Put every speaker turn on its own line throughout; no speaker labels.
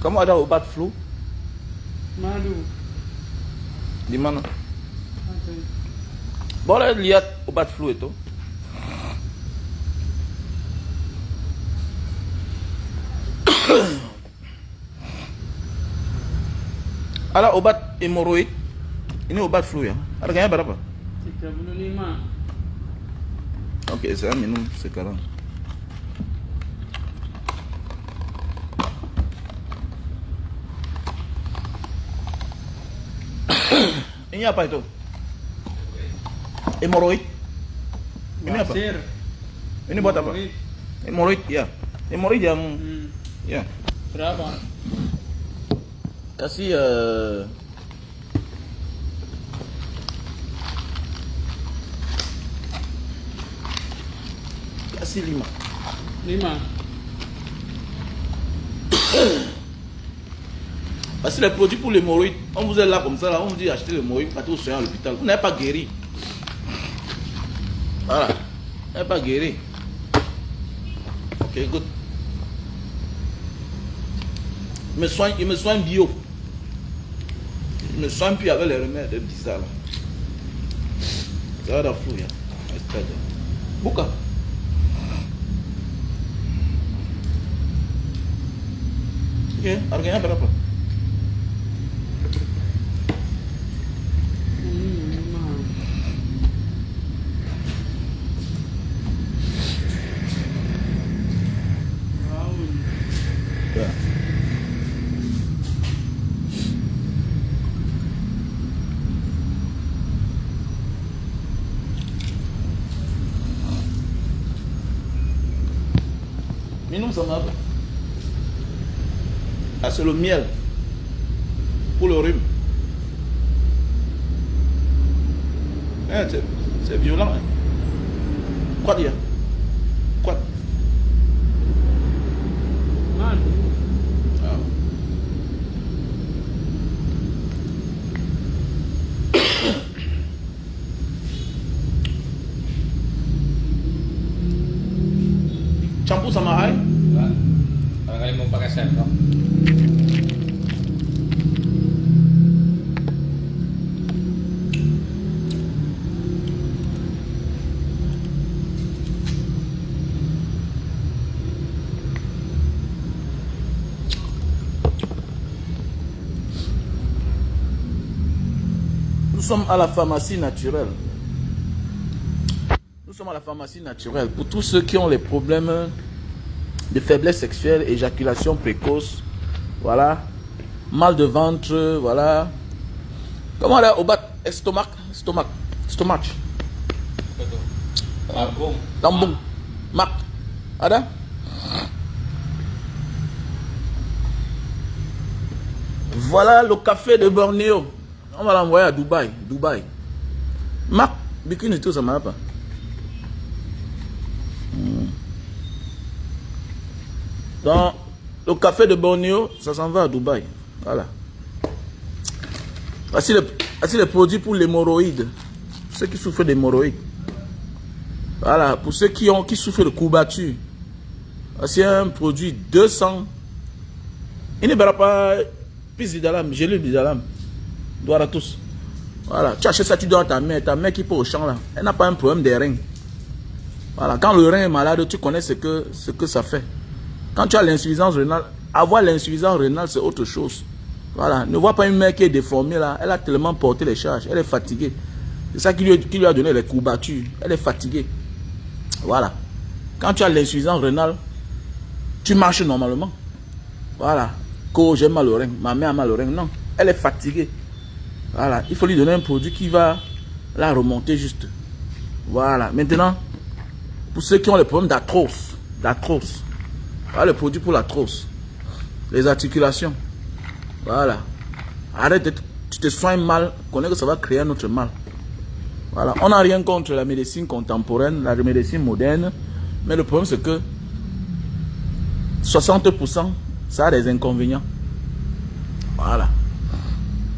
Comment ada obat flu?
Madu.
Di mana?
Okay.
Boleh lihat obat flu itu? Ada obat hemoroid. Ini obat flu ya. Harganya berapa?
35.
Oke, saya minum sekarang. Ini apa itu? Hemoroid. Ini apa?
Wasir.
Ini buat apa? Hemoroid ya. Hemoroid yang ya.
Berapa?
Kasih kasih 5.
5.
Parce que les produits pour l'hémorroïde, on vous est là comme ça, là, on vous dit acheter l'hémorroïde, partez au soin à l'hôpital. Vous n'êtes pas guéri. Voilà. Vous n'êtes pas guéri. Ok, écoute. Je me soigne bio. Je me soigne plus avec les remèdes bizarres. Ça va dans flou, hein. Bouka. Ok, harganya berapa? Ya. Minum sama apa? Ah, c'est le miel pour le rhume. C'est violent. Hein? Quoi dire? Quoi?
Madu.
Ah. Campur sama air?
Enggak. Barangkali mau pakai sendok.
Nous sommes à la pharmacie naturelle. Nous sommes à la pharmacie naturelle. Pour tous ceux qui ont les problèmes de faiblesse sexuelle, éjaculation précoce, voilà, mal de ventre, voilà. Comment on a obat estomac, stomac,
Betul. Lambung.
lambung, mak, ada? Voilà le café de Bornéo. On va l'envoyer à Dubaï. Mak, bikin itu sama apa? Dans le café de Bornéo, ça s'en va à Dubaï. Voilà. Voici les produits pour l'hémorroïde. Ceux qui souffrent d'hémorroïdes. Voilà. Pour ceux qui souffrent de courbatures. Voici un produit 200. Il ne verra pas pisse d'Idalam, gelée d'Idalam. Doigt à tous. Voilà. Tu achètes ça, tu donnes à ta mère qui peut au champ là. Elle n'a pas un problème des reins. Voilà. Quand le rein est malade, tu connais ce que ça fait. Quand tu as l'insuffisance rénale, avoir l'insuffisance rénale, c'est autre chose. Voilà. Ne vois pas une mère qui est déformée là. Elle a tellement porté les charges. Elle est fatiguée. C'est ça qui lui a donné les courbatures. Elle est fatiguée. Voilà. Quand tu as l'insuffisance rénale, tu marches normalement. Voilà. Quand j'ai mal au rein, ma mère a mal au rein. Non. Elle est fatiguée. Voilà. Il faut lui donner un produit qui va la remonter juste. Voilà. Maintenant, pour ceux qui ont les problèmes d'arthrose. Voilà le produit pour l'arthrose. Les articulations. Voilà. Arrête, tu te soignes mal, connais que ça va créer un autre mal. Voilà. On n'a rien contre la médecine contemporaine, la médecine moderne. Mais le problème c'est que 60% ça a des inconvénients. Voilà.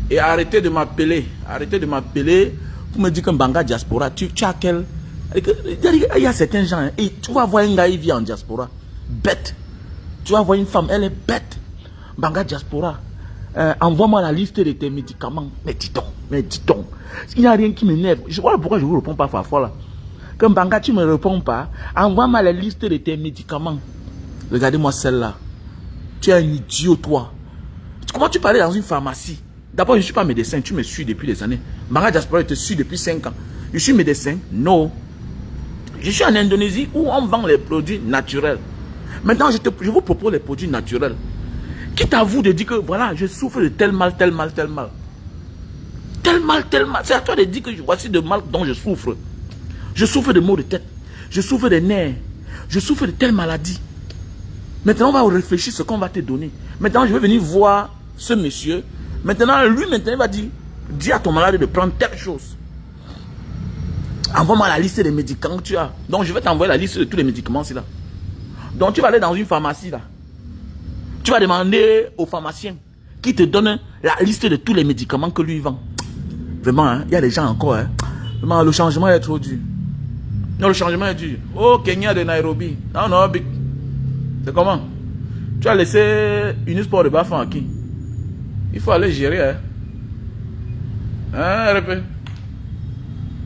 Et arrêtez de m'appeler. Pour me dire que Mbanga diaspora, tu as quel... Il y a certains gens, et tu vas voir un gars, il vit en diaspora. Bête. Tu vas voir une femme, elle est bête. Banga Diaspora, envoie-moi la liste de tes médicaments. Mais dis donc. Il n'y a rien qui m'énerve. Voilà pourquoi je ne vous réponds pas parfois là. Quand Banga, tu ne me réponds pas, envoie-moi la liste de tes médicaments. Regardez-moi celle-là. Tu es un idiot, toi. Comment tu parlais dans une pharmacie? D'abord, je ne suis pas médecin, tu me suis depuis des années. Banga Diaspora, je te suis depuis 5 ans. Je suis médecin? Non. Je suis en Indonésie où on vend les produits naturels. Maintenant, je vous propose les produits naturels. Quitte à vous de dire que, voilà, je souffre de tel mal. Tel mal. C'est à toi de dire que voici le mal dont je souffre. Je souffre de maux de tête. Je souffre des nerfs. Je souffre de telle maladie. Maintenant, on va réfléchir ce qu'on va te donner. Maintenant, je vais venir voir ce monsieur. Maintenant, lui, il va dire, dis à ton malade de prendre telle chose. Envoie-moi la liste des médicaments que tu as. Donc, je vais t'envoyer la liste de tous les médicaments, c'est là. Donc, tu vas aller dans une pharmacie, là. Tu vas demander au pharmacien qui te donne la liste de tous les médicaments que lui vend. Vraiment, hein, il y a des gens encore, hein. Vraiment, le changement est trop dur. Non, le changement est dur. Oh, Kenya de Nairobi. Non, Big. C'est comment? Tu as laissé une sport de Bafan à qui? Il faut aller gérer, hein. Hein, répète.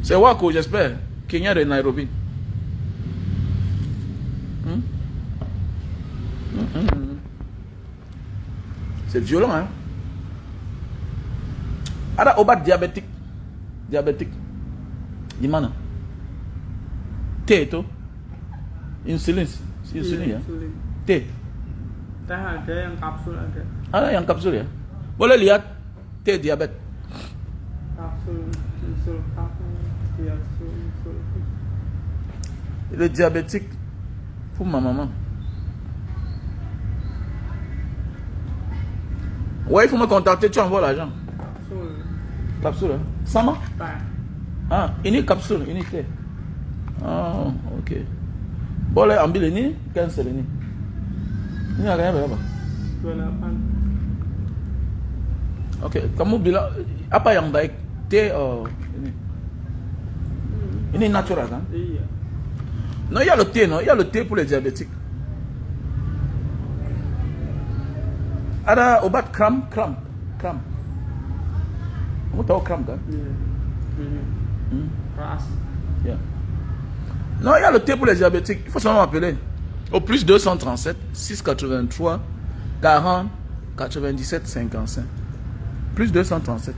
C'est Wako, j'espère. Kenya de Nairobi. C'est violent, hein. Alors, au bas diabétique. Dimana. Thé, toi. Insuline. Insuline, hein. Thé.
Ada yang kapsul ada.
Ah, yang kapsul ya. Boleh lihat thé diabète.
Kapsul, insul, insul.
Le diabétique pour ma maman. Ouais, il faut me contacter, tu envoies l'argent. Capsule. Hein? Sama? Ah, ini capsule, ini thé. Ah, ok. Boleh ambil ini, cancel ini. Ini harganya berapa?
28.
Oke, kamu bilang apa yang baik? Teh ini. Ini natural kan?
Iya.
Non, il y a le thé, non? Il y a le thé pour les diabétiques. Ada obat kram. Kamu tahu kram kan?
Iya. Keras.
Yeah. Non, il y a le thé pour les diabétiques. Il faut seulement m'appeler. Au plus 237 683 40 97 55. Plus 237.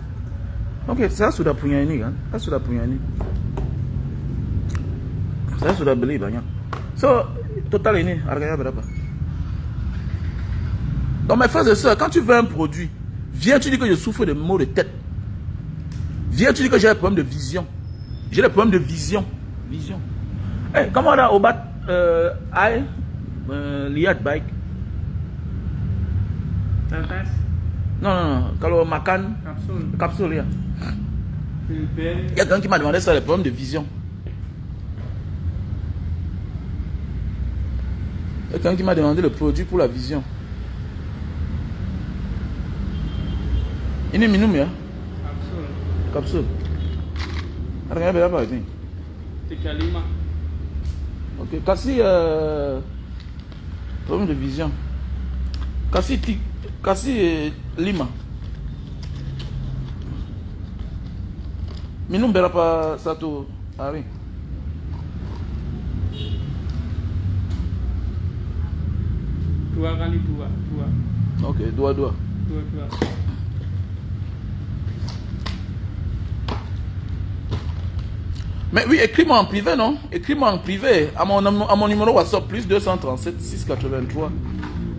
Ok, ça sudah punya ini kan? Ça sudah punya ini. Saya sudah beli banyak. So, total ini harganya berapa? Donc mes frères et sœurs, quand tu veux un produit, viens tu dis que je souffre de maux de tête. Viens tu dis que j'ai des problèmes de vision. J'ai des problèmes de vision. Hey, comment on a au bat lihat baik?
Tetes.
Non. Kalau makan capsule ya. Il y a quelqu'un qui m'a demandé ça, les problèmes de vision. Il y a quelqu'un qui m'a demandé le produit pour la vision. Ini minum ya? Kapsul. Harganya berapa ini?
35.
Oke, kasih problème de vision. Kasih 5. Minum berapa satu hari?
Dua kali dua.
Oke, dua. Mais oui, écris-moi en privé, non? Écris-moi en privé à mon numéro WhatsApp, plus 237 683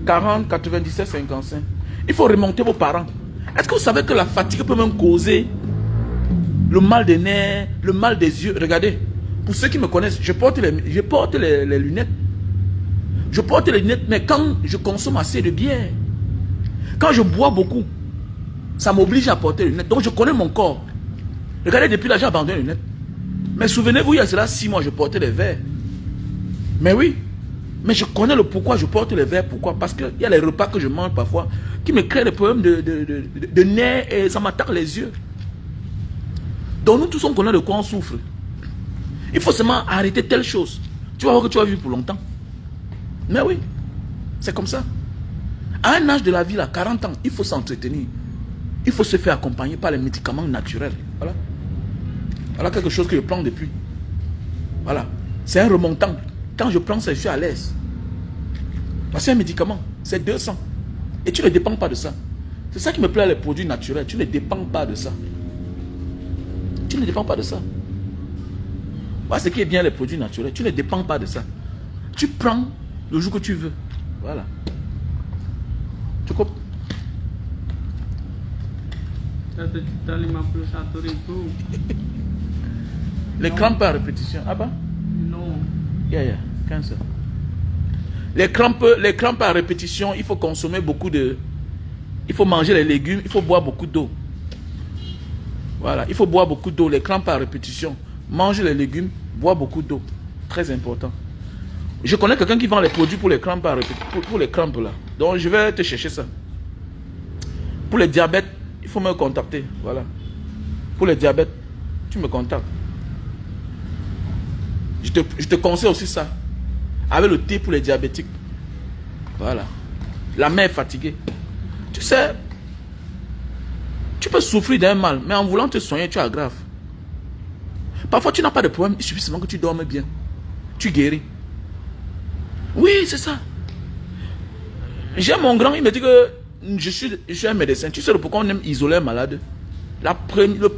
40 97 55. Il faut remonter vos parents. Est-ce que vous savez que la fatigue peut même causer le mal des nerfs, le mal des yeux? Regardez, pour ceux qui me connaissent, je porte les lunettes. Je porte les lunettes, mais quand je consomme assez de bière, quand je bois beaucoup, ça m'oblige à porter les lunettes. Donc je connais mon corps. Regardez, depuis là, j'ai abandonné les lunettes. Mais souvenez-vous, il y a cela 6 mois, je portais les verres. Mais oui, mais je connais le pourquoi je porte les verres. Pourquoi? Parce qu'il y a les repas que je mange parfois qui me créent des problèmes de nerfs et ça m'attaque les yeux. Donc nous tous on connaît de quoi on souffre. Il faut seulement arrêter telle chose. Tu vas voir que tu vas vivre pour longtemps. Mais oui, c'est comme ça. À un âge de la vie, là, 40 ans, il faut s'entretenir. Il faut se faire accompagner par les médicaments naturels. Voilà. Voilà quelque chose que je prends depuis. Voilà. C'est un remontant. Quand je prends ça, je suis à l'aise. C'est un médicament. C'est 200. Et tu ne dépends pas de ça. C'est ça qui me plaît, les produits naturels. Tu ne dépends pas de ça. Tu ne dépends pas de ça. Voilà ce qui est bien, les produits naturels. Tu ne dépends pas de ça. Tu prends le jour que tu veux. Voilà. Tu comprends? Les crampes à répétition. Ah bah?
Non.
Yeah, cancer. Les crampes à répétition, il faut consommer beaucoup de... Il faut manger les légumes, il faut boire beaucoup d'eau. Voilà, il faut boire beaucoup d'eau. Les crampes à répétition, mange les légumes, bois beaucoup d'eau. Très important. Je connais quelqu'un qui vend les produits pour les crampes à répétition, pour les crampes là. Donc je vais te chercher ça. Pour les diabètes, il faut me contacter. Voilà. Pour les diabètes, tu me contactes. Je te conseille aussi ça. Avec le thé pour les diabétiques. Voilà. La main est fatiguée. Tu sais, tu peux souffrir d'un mal, mais en voulant te soigner, tu aggraves. Parfois, tu n'as pas de problème. Il suffit seulement que tu dormes bien. Tu guéris. Oui, c'est ça. J'ai mon grand, il me dit que je suis un médecin. Tu sais pourquoi on aime isoler un malade? Le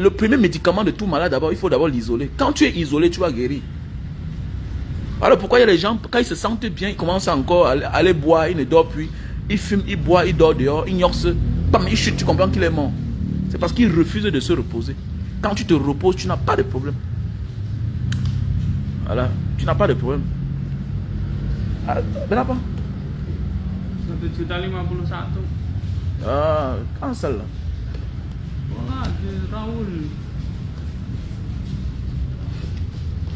premier médicament de tout malade, d'abord, il faut d'abord l'isoler. Quand tu es isolé, tu vas guérir. Alors pourquoi il y a les gens, quand ils se sentent bien, ils commencent encore à aller boire, ils ne dorment plus. Ils fument, ils boivent, ils dorment dehors, ils gnoxent. Bam, ils chutent, tu comprends qu'il est mort. C'est parce qu'ils refusent de se reposer. Quand tu te reposes, tu n'as pas de problème. Voilà, tu n'as pas de problème. Ah, berapa?
1,51 juta.
Ah, cancel là.
Wah, Raul.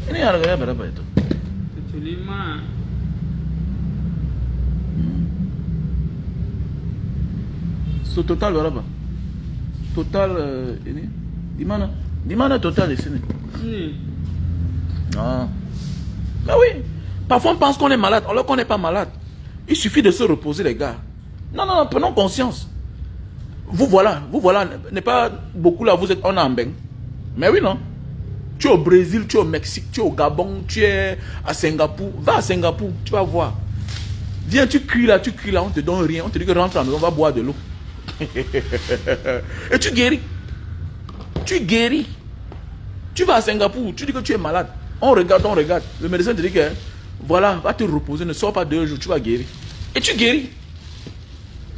Ini harganya berapa itu?
75.
So total berapa? Total ini di mana? Di mana total di sini?
Ini.
Ah. Mais oui. Parfois on pense qu'on est malade, alors qu'on n'est pas malade. Il suffit de se reposer, les gars. Non, non, non, prenons conscience. Vous voilà, n'est pas beaucoup là, vous êtes en Ambeng. Mais oui, non. Tu es au Brésil, tu es au Mexique, tu es au Gabon, tu es à Singapour. Va à Singapour, tu vas voir. Viens, tu cries là, on te donne rien. On te dit que rentre en maison, on va boire de l'eau. Et tu guéris. Tu guéris. Tu vas à Singapour, tu dis que tu es malade. On regarde. Le médecin te dit que voilà, va te reposer, ne sors pas 2 jours, tu vas guérir. Et tu guéris.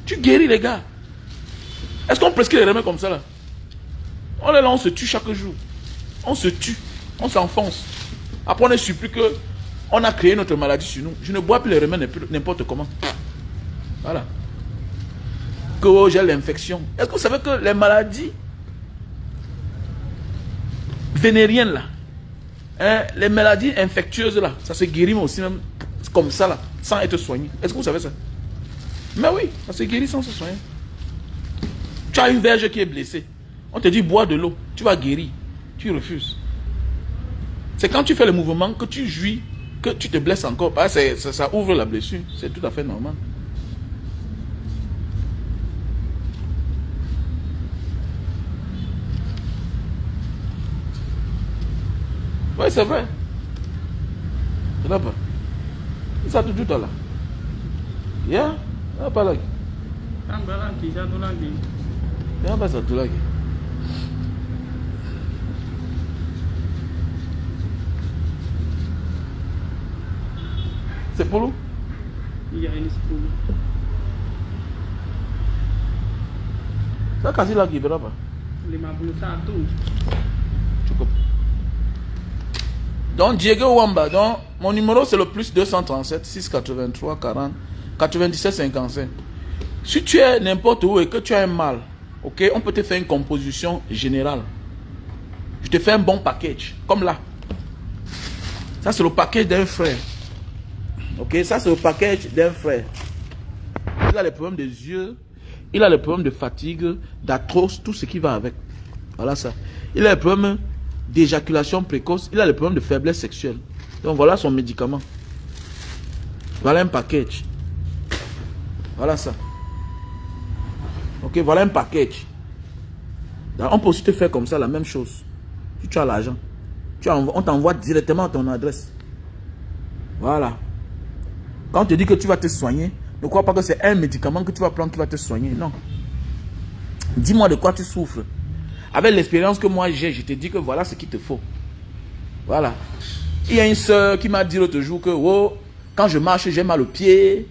Tu guéris, les gars. Est-ce qu'on prescrit les remèdes comme ça là? On est là, on se tue chaque jour. On se tue, on s'enfonce. Après on est surpris que on a créé notre maladie sur nous. Je ne bois plus les remèdes n'importe comment. Voilà. Que j'ai l'infection. Est-ce que vous savez que les maladies vénériennes là, hein, les maladies infectieuses là, ça se guérit aussi même comme ça là, sans être soigné. Est-ce que vous savez ça? Mais oui, ça se guérit sans se soigner. Tu as une verge qui est blessée. On te dit bois de l'eau, tu vas guérir. Tu refuses. C'est quand tu fais le mouvement que tu jouis, que tu te blesses encore. Ça ouvre la blessure. C'est tout à fait normal. Oui, c'est vrai. C'est là-bas. Ça tout là. Ya, apa lagi?
Tambah lagi, satu lagi.
Ya, apa satu lagi? C'est pour nous?
Iya, ini 10.
Saya kasih lagi berapa?
51.
Cukup. Donc Diego Wamba, donc mon numéro c'est le plus 237 683 40 97 55. Si tu es n'importe où et que tu as un mal, ok, on peut te faire une composition générale. Je te fais un bon package, comme là. Ça c'est le package d'un frère. Ok, ça c'est le package d'un frère. Il a les problèmes des yeux, il a les problèmes de fatigue, d'arthrose, tout ce qui va avec. Voilà ça. Il a les problèmes d'éjaculation précoce, il a les problèmes de faiblesse sexuelle. Donc voilà son médicament. Voilà un package. Voilà ça. Ok, voilà un package. On peut aussi te faire comme ça la même chose. Si tu as l'argent, on t'envoie directement à ton adresse. Voilà. Quand on te dit que tu vas te soigner, ne crois pas que c'est un médicament que tu vas prendre qui va te soigner. Non. Dis-moi de quoi tu souffres. Avec l'expérience que moi j'ai, je te dis que voilà ce qu'il te faut. Voilà. Il y a une soeur qui m'a dit l'autre jour que oh, quand je marche, j'ai mal au pied.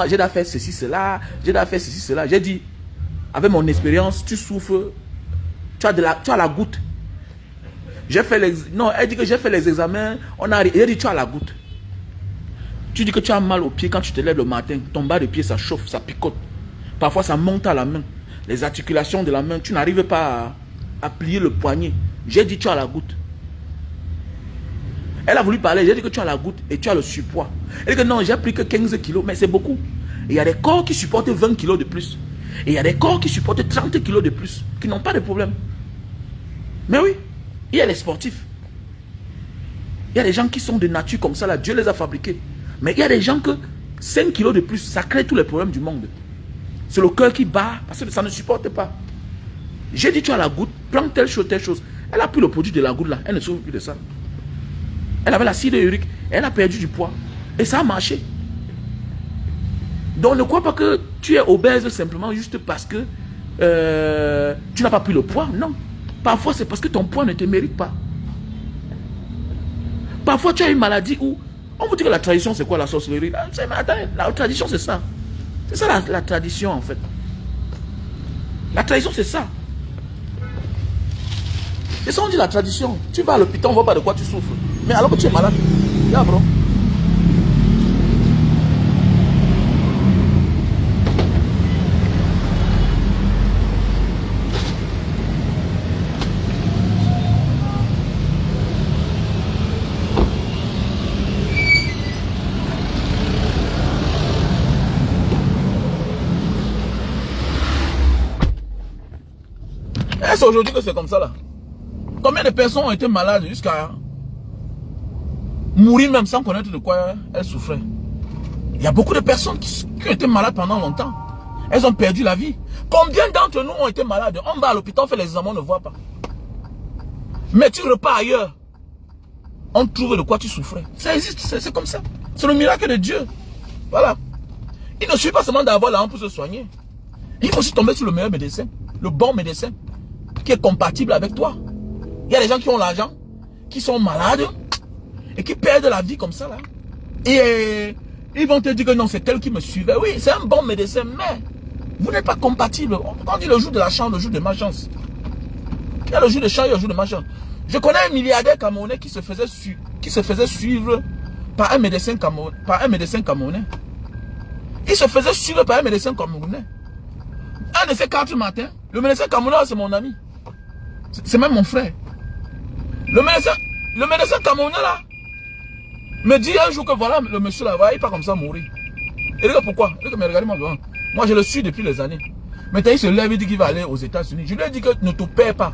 J'ai déjà fait ceci, cela. J'ai déjà fait ceci, cela. J'ai dit, avec mon expérience, tu souffres. Tu as la goutte. J'ai fait les... Non, elle dit que j'ai fait les examens. Elle dit tu as la goutte. Tu dis que tu as mal au pied quand tu te lèves le matin. Ton bas de pied, ça chauffe, ça picote. Parfois, ça monte à la main. Les articulations de la main, tu n'arrives pas à plier le poignet. J'ai dit tu as la goutte. Elle a voulu parler. J'ai dit que tu as la goutte et tu as le surpoids. Elle dit que non, j'ai pris que 15 kilos, mais c'est beaucoup. Et il y a des corps qui supportent 20 kilos de plus. Et il y a des corps qui supportent 30 kilos de plus, qui n'ont pas de problème. Mais oui, il y a les sportifs. Il y a des gens qui sont de nature comme ça, là, Dieu les a fabriqués. Mais il y a des gens que 5 kilos de plus, ça crée tous les problèmes du monde. C'est le cœur qui bat, parce que ça ne supporte pas. J'ai dit, tu as la goutte, prends telle chose, telle chose. Elle a pris le produit de la goutte là, elle ne souffre plus de ça. Elle avait l'acide urique, elle a perdu du poids. Et ça a marché. Donc ne crois pas que tu es obèse simplement juste parce que tu n'as pas pris le poids. Non. Parfois c'est parce que ton poids ne te mérite pas. Parfois tu as une maladie où on vous dit que la tradition c'est quoi la sorcellerie? Attends, la tradition c'est ça. C'est ça la tradition en fait. La tradition c'est ça. Et ça on dit la tradition. Tu vas à l'hôpital, on ne voit pas de quoi tu souffres. Mais alors que tu es malade, là bro. Est-ce aujourd'hui que c'est comme ça là? Combien de personnes ont été malades jusqu'à mourir même sans connaître de quoi elles souffraient? Il y a beaucoup de personnes qui ont été malades pendant longtemps. Elles ont perdu la vie. Combien d'entre nous ont été malades? On va à l'hôpital, on fait les examens, on ne voit pas. Mais tu repars ailleurs. On trouve de quoi tu souffrais. Ça existe, c'est comme ça. C'est le miracle de Dieu. Voilà. Il ne suffit pas seulement d'avoir l'argent pour se soigner. Il faut aussi tomber sur le meilleur médecin. Le bon médecin. Qui est compatible avec toi. Il y a des gens qui ont l'argent, qui sont malades et qui perdent la vie comme ça là. Et ils vont te dire que non, c'est tel qui me suivait. Oui, c'est un bon médecin, mais vous n'êtes pas compatible. On dit le jour de la chance, le jour de ma chance. Il y a le jour de chance et le jour de ma chance. Je connais un milliardaire camerounais qui se faisait suivre par un médecin camerounais. Il se faisait suivre par un médecin camerounais. Un de ces 4 matins, le médecin camerounais, c'est mon ami. C'est même mon frère. Le médecin camerounais là me dit un jour que voilà, le monsieur là, il pas comme ça mourir. Et il dit pourquoi? Il dit mais regardez-moi devant. Moi je le suis depuis des années. Maintenant il se lève, il dit qu'il va aller aux États-Unis. Je lui ai dit que ne t'opère pas.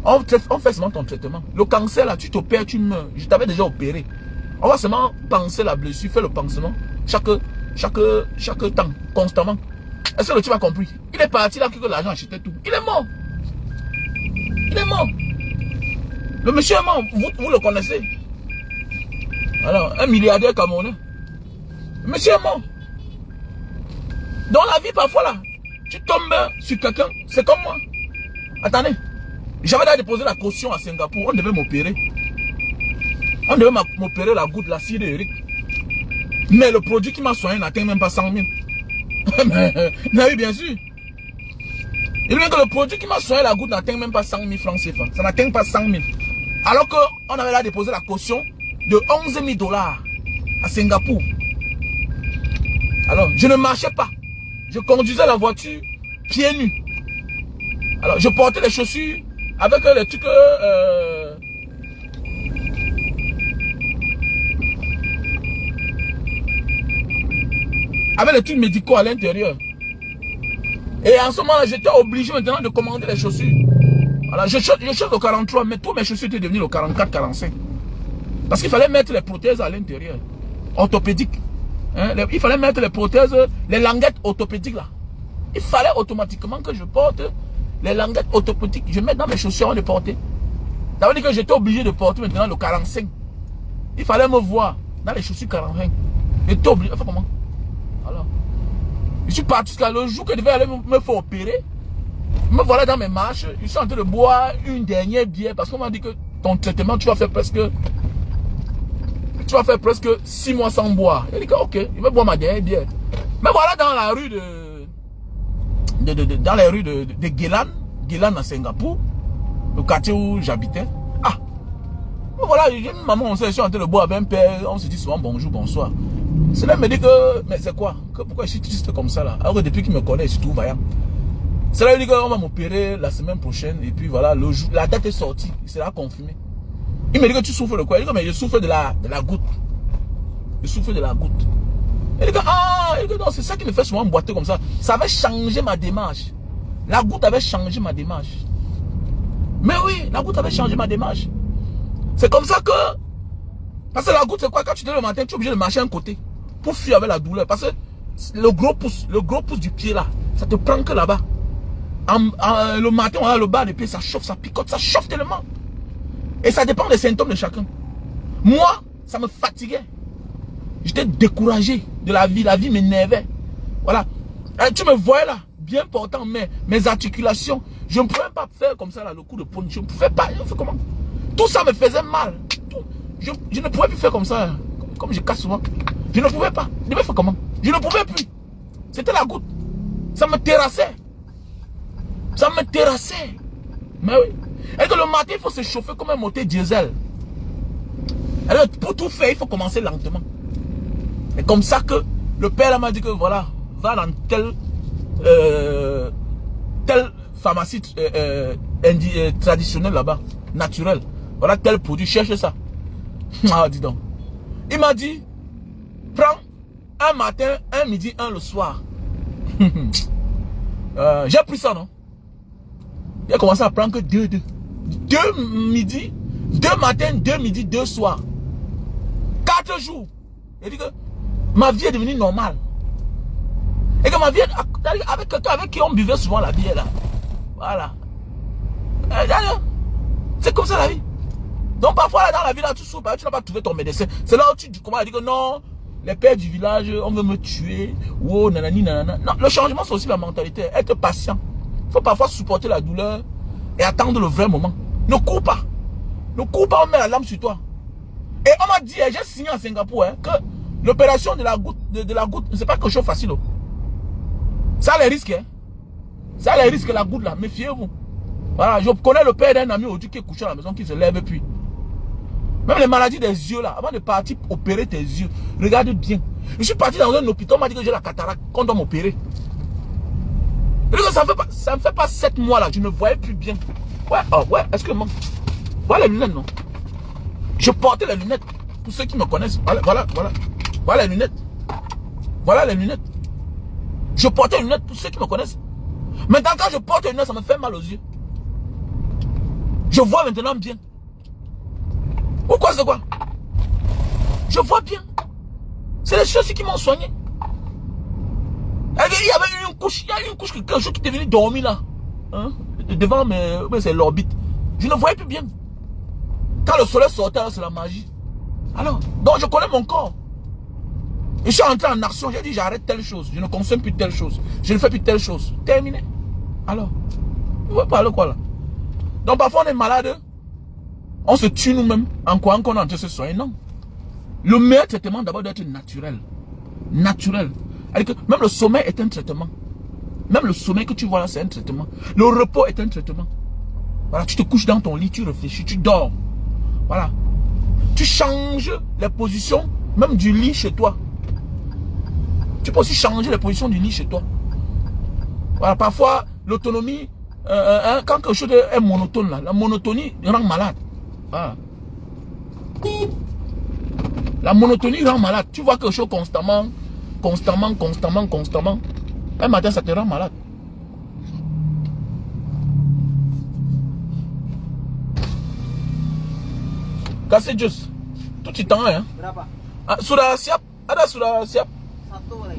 On fait seulement ton traitement. Le cancer là, tu t'opères, tu meurs. Je t'avais déjà opéré. On va seulement panser la blessure, faire le pansement. Chaque temps, constamment. Est-ce que tu m'as compris? Il est parti là que l'argent achetait tout. Il est mort. Il est mort. Le monsieur est mort. Vous le connaissez. Alors, un milliardaire camerounais. Le monsieur est mort. Dans la vie, parfois là, tu tombes sur quelqu'un. C'est comme moi. Attendez. J'avais déjà déposé la caution à Singapour. On devait m'opérer. On devait m'opérer la goutte, l'acide urique. Mais le produit qui m'a soigné n'atteint même pas 100 000. Mais oui, bien sûr. Il dit que le produit qui m'a soigné la goutte n'atteint même pas 100 000 francs CFA. Ça n'atteint pas 100 000. Alors qu'on avait là déposé la caution de 11 000 $ à Singapour. Alors, je ne marchais pas. Je conduisais la voiture pieds nus. Alors, je portais les chaussures avec les trucs... avec les trucs médicaux à l'intérieur. Et en ce moment-là, j'étais obligé maintenant de commander les chaussures. Alors, je chante le 43, mais tous mes chaussures étaient devenues le 44, 45. Parce qu'il fallait mettre les prothèses à l'intérieur. Orthopédiques. Hein, il fallait mettre les prothèses, les languettes orthopédiques là. Il fallait automatiquement que je porte les languettes orthopédiques. Je mets dans mes chaussures avant de porter. Ça veut dire que j'étais obligé de porter maintenant le 45. Il fallait me voir dans les chaussures 45. J'étais obligé. Enfin, comment? Alors, je suis parti jusqu'à le jour que je devais aller me faire opérer. Me voilà dans mes marches. Je suis en train de boire une dernière bière parce qu'on m'a dit que ton traitement, tu vas faire presque 6 mois sans boire. Il dit que ok, je vais boire ma dernière bière. Mais voilà dans la rue dans les rues de Guélan à Singapour, le quartier où j'habitais. Ah, voilà, j'ai une maman, on s'est en train de boire avec un père, on se dit souvent bonjour, bonsoir. Cela me dit que, mais c'est quoi? Pourquoi je suis triste comme ça là? Alors que depuis qu'il me connaît, je suis tout vaillant. Cela veut dire qu'on va m'opérer la semaine prochaine et puis voilà, la date est sortie, il sera confirmé. Il me dit que tu souffres de quoi? Il dit que mais je souffre de la goutte. Je souffre de la goutte. Il dit que ah, c'est ça qui me fait souvent boiter comme ça. Ça avait changé ma démarche. La goutte avait changé ma démarche. Mais oui, la goutte avait changé ma démarche. C'est comme ça que... Parce que la goutte, c'est quoi? Quand tu te lèves le matin, tu es obligé de marcher un côté pour fuir avec la douleur. Parce que le gros pouce du pied là, ça te prend que là-bas. Le matin, on a le bas des pieds, ça chauffe, ça picote, ça chauffe tellement. Et ça dépend des symptômes de chacun. Moi, ça me fatiguait. J'étais découragé de la vie m'énervait. Voilà. Et tu me voyais là, bien portant mes articulations. Je ne pouvais pas faire comme ça là, le coup de poing. Je ne pouvais pas. Je fais comment? Tout ça me faisait mal. Je ne pouvais plus faire comme ça. Comme je casse souvent. Je ne pouvais pas. Je devais faire comment? Je ne pouvais plus. C'était la goutte. Ça me terrassait. Ça me terrassait. Mais oui. Et que le matin, il faut se chauffer comme un moteur diesel. Alors, pour tout faire, il faut commencer lentement. Et comme ça que le père m'a dit que voilà, va dans telle pharmacie traditionnelle là-bas, naturelle. Voilà tel produit, cherche ça. Ah, dis donc. Il m'a dit, prends un matin, un midi, un le soir. J'ai pris ça, non? J'ai commencé à prendre que deux midi, 2 matins, 2 midi, 2 soirs. 4 jours. Il dit que ma vie est devenue normale. Et que ma vie, avec quelqu'un avec qui on buvait souvent la bière là. Voilà. C'est comme ça la vie. Donc parfois là, dans la vie là, tu souffres, tu n'as pas trouvé ton médecin. C'est là où tu commences à dire que non, les pères du village, on veut me tuer. Oh, nanani, nanana. Non, le changement c'est aussi la mentalité. Être patient. Il faut parfois supporter la douleur et attendre le vrai moment. Ne cours pas. Ne cours pas, on met la lame sur toi. Et on m'a dit, j'ai signé à Singapour, hein, que l'opération de la goutte, c'est pas quelque chose de facile. Ça a les risques. Hein. Ça a les risques, la goutte là. Méfiez-vous. Voilà, je connais le père d'un ami aujourd'hui qui est couché à la maison, qui se lève puis. Même les maladies des yeux là, avant de partir opérer tes yeux, regarde bien. Je suis parti dans un hôpital, on m'a dit que j'ai la cataracte, qu'on doit m'opérer. Ça ne fait pas 7 mois là, je ne voyais plus bien. Ouais, oh, ouais, est-ce que moi. Voilà les lunettes, non? Je portais les lunettes. Pour ceux qui me connaissent, voilà les lunettes. Voilà les lunettes. Je portais les lunettes pour ceux qui me connaissent. Maintenant, quand je porte les lunettes, ça me fait mal aux yeux. Je vois maintenant bien. Pourquoi c'est quoi? Je vois bien. C'est les choses qui m'ont soigné. Il y avait une couche, qu'un jour qui était venu dormir là. Hein? Devant c'est l'orbite. Je ne voyais plus bien. Quand le soleil sortait, c'est la magie. Alors, donc je connais mon corps. Et je suis entré en action, j'ai dit j'arrête telle chose, je ne consomme plus telle chose, je ne fais plus telle chose. Terminé. Alors, vous voyez parler quoi là? Donc parfois on est malade, on se tue nous-mêmes en croyant qu'on est en train de se soigner. Non. Le meilleur traitement d'abord doit être naturel. Naturel. C'est-à-dire que même le sommeil est un traitement. Même le sommeil que tu vois là, c'est un traitement. Le repos est un traitement. Voilà, tu te couches dans ton lit, tu réfléchis, tu dors. Voilà. Tu changes les positions, même du lit chez toi. Tu peux aussi changer les positions du lit chez toi. Voilà, parfois, l'autonomie, quand quelque chose est monotone, là, la monotonie rend malade. Voilà. La monotonie rend malade. Tu vois quelque chose constamment. Un matin, ça te rend malade. Cassez juste. Tout le temps, hein. Sudah siap? Ada sudah siap?
Satu lagi.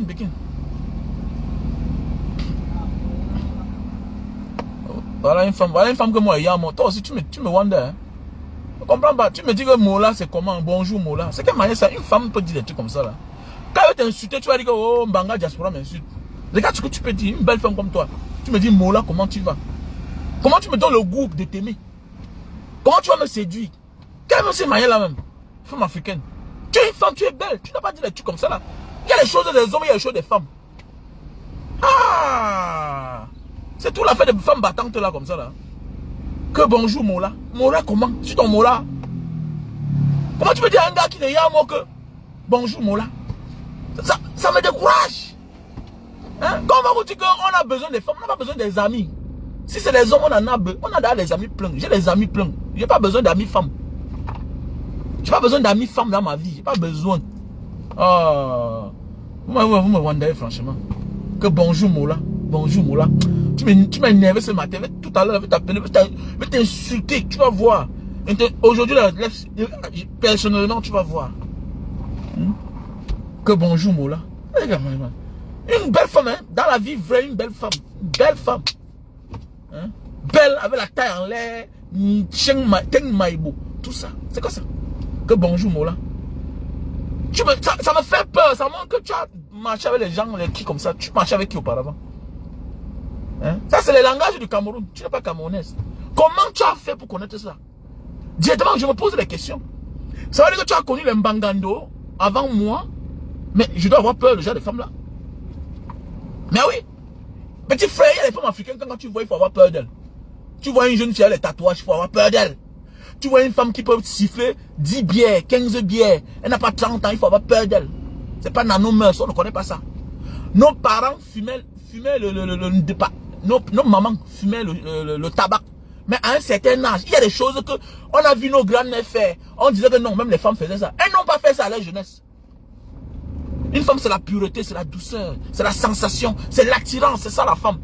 Bikin. Voilà une femme que moi, hier, toi aussi, tu me wonder. Hein? Tu comprends pas? Tu me dis que Mola, c'est comment? Bonjour Mola. C'est quelle manière ça? Une femme peut dire des trucs comme ça, là. Quand elle t'insulte, tu vas dire que, oh, Mbanga Diaspora m'insulte. Regarde ce que tu peux dire, une belle femme comme toi. Tu me dis, Mola, comment tu vas? Comment tu me donnes le goût de t'aimer? Comment tu vas me séduire? Quelle est cette manière-là même? Femme africaine. Tu es une femme, tu es belle. Tu n'as pas dit des trucs comme ça, là. Il y a les choses des hommes, il y a les choses des femmes. Ah! C'est tout l'affaire des femmes battantes là comme ça là. Que bonjour Mola. Mola comment? Tu ton Mola. Comment tu peux dire à un gars qui n'est rien moi que bonjour Mola? Ça me décourage. Hein? Quand on va vous dire qu'on a besoin des femmes, on n'a pas besoin des amis. Si c'est les hommes, on en a besoin. On a d'ailleurs des amis pleins. J'ai des amis pleins. J'ai pas besoin d'amis femmes. J'ai pas besoin d'amis femmes dans ma vie. J'ai pas besoin. Ah. Vous me wondez franchement. Que bonjour Mola. Bonjour Mola. Tu m'as énervé ce matin. Tout à l'heure, je vais t'insulter. Tu vas voir. Aujourd'hui, personnellement, tu vas voir. Que bonjour Mola. Une belle femme, hein. Dans la vie vraie, une belle femme. Une belle femme. Hein? Belle, avec la taille en l'air. Tout ça. C'est quoi ça? Que bonjour Mola. Ça me fait peur. Ça montre que tu as marché avec les gens, les qui comme ça. Tu marchais avec qui auparavant? Hein? Ça, c'est le langage du Cameroun. Tu n'es pas camerounaise. Comment tu as fait pour connaître ça? Directement, je me pose des questions. Ça veut dire que tu as connu les Mbangando avant moi. Mais je dois avoir peur déjà des femmes là. Mais oui. Petit frère, il y a les femmes africaines, quand tu vois, il faut avoir peur d'elles. Tu vois une jeune fille avec les tatouages, il faut avoir peur d'elle. Tu vois une femme qui peut siffler 10 bières, 15 bières. Elle n'a pas 30 ans, il faut avoir peur d'elle. C'est pas dans nos mœurs, on ne connaît pas ça. Nos parents fumaient nos mamans fumaient le tabac. Mais à un certain âge, il y a des choses que on a vu nos grands-mères faire. On disait que non, même les femmes faisaient ça. Elles n'ont pas fait ça à leur jeunesse. Une femme, c'est la pureté, c'est la douceur, c'est la sensation, c'est l'attirance, c'est ça la femme.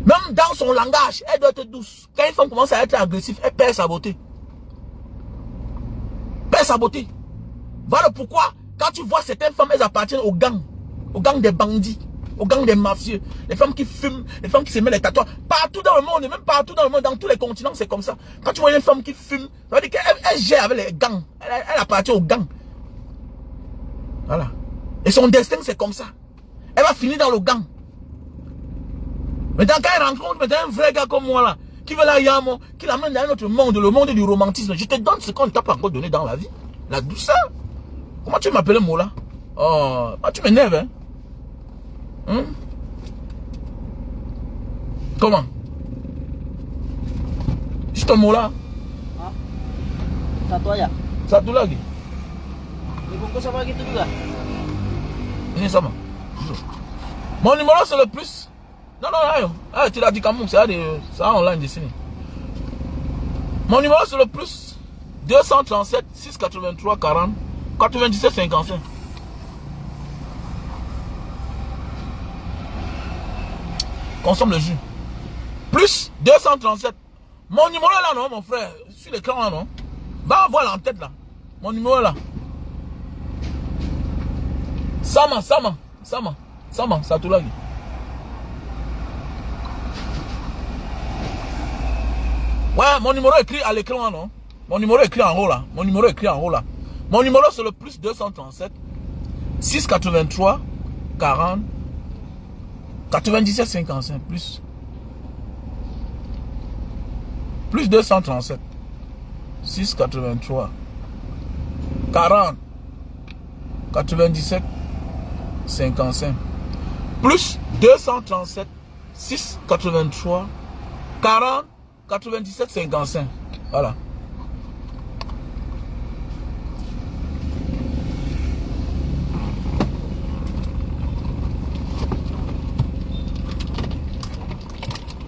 Même dans son langage, elle doit être douce. Quand une femme commence à être agressive, elle perd sa beauté. Perd sa beauté. Voilà pourquoi, quand tu vois certaines femmes, elles appartiennent au gang des bandits, au gang des mafieux, les femmes qui fument, les femmes qui se mettent les tatouages. Partout dans le monde, et même partout dans le monde, dans tous les continents, c'est comme ça. Quand tu vois une femme qui fume, ça veut dire qu'elle gère avec les gangs. Elle appartient au gang. Voilà. Et son destin, c'est comme ça. Elle va finir dans le gang. Maintenant, quand elle rencontre un vrai gars comme moi là, qui veut la yamo, qui l'amène dans un autre monde, le monde du romantisme, je te donne ce qu'on ne t'a pas encore donné dans la vie. La douceur. Comment tu m'appelles Mola? Oh, tu m'énerves, hein? Comment? Je te Mola?
Hah? Satu aja?
Satu lagi?
Dibungkus apa gitu juga?
Ini sama. Mon numéro c'est le plus. Non, tu l'as dit quand même, c'est online ici. Mon numéro c'est le plus 237 683 40 97 55. Consomme le jus. Plus 237. Mon numéro est là, non, mon frère? Sur l'écran là, non? Va voir l'entête là. Mon numéro est là. Sama, Satulagi. Ouais, mon numéro est écrit à l'écran, non? Mon numéro est écrit en haut là. Mon numéro c'est le plus 237 683 40 97 55 plus 237 683 40 97 55 plus 237 683 40 97 55. Voilà.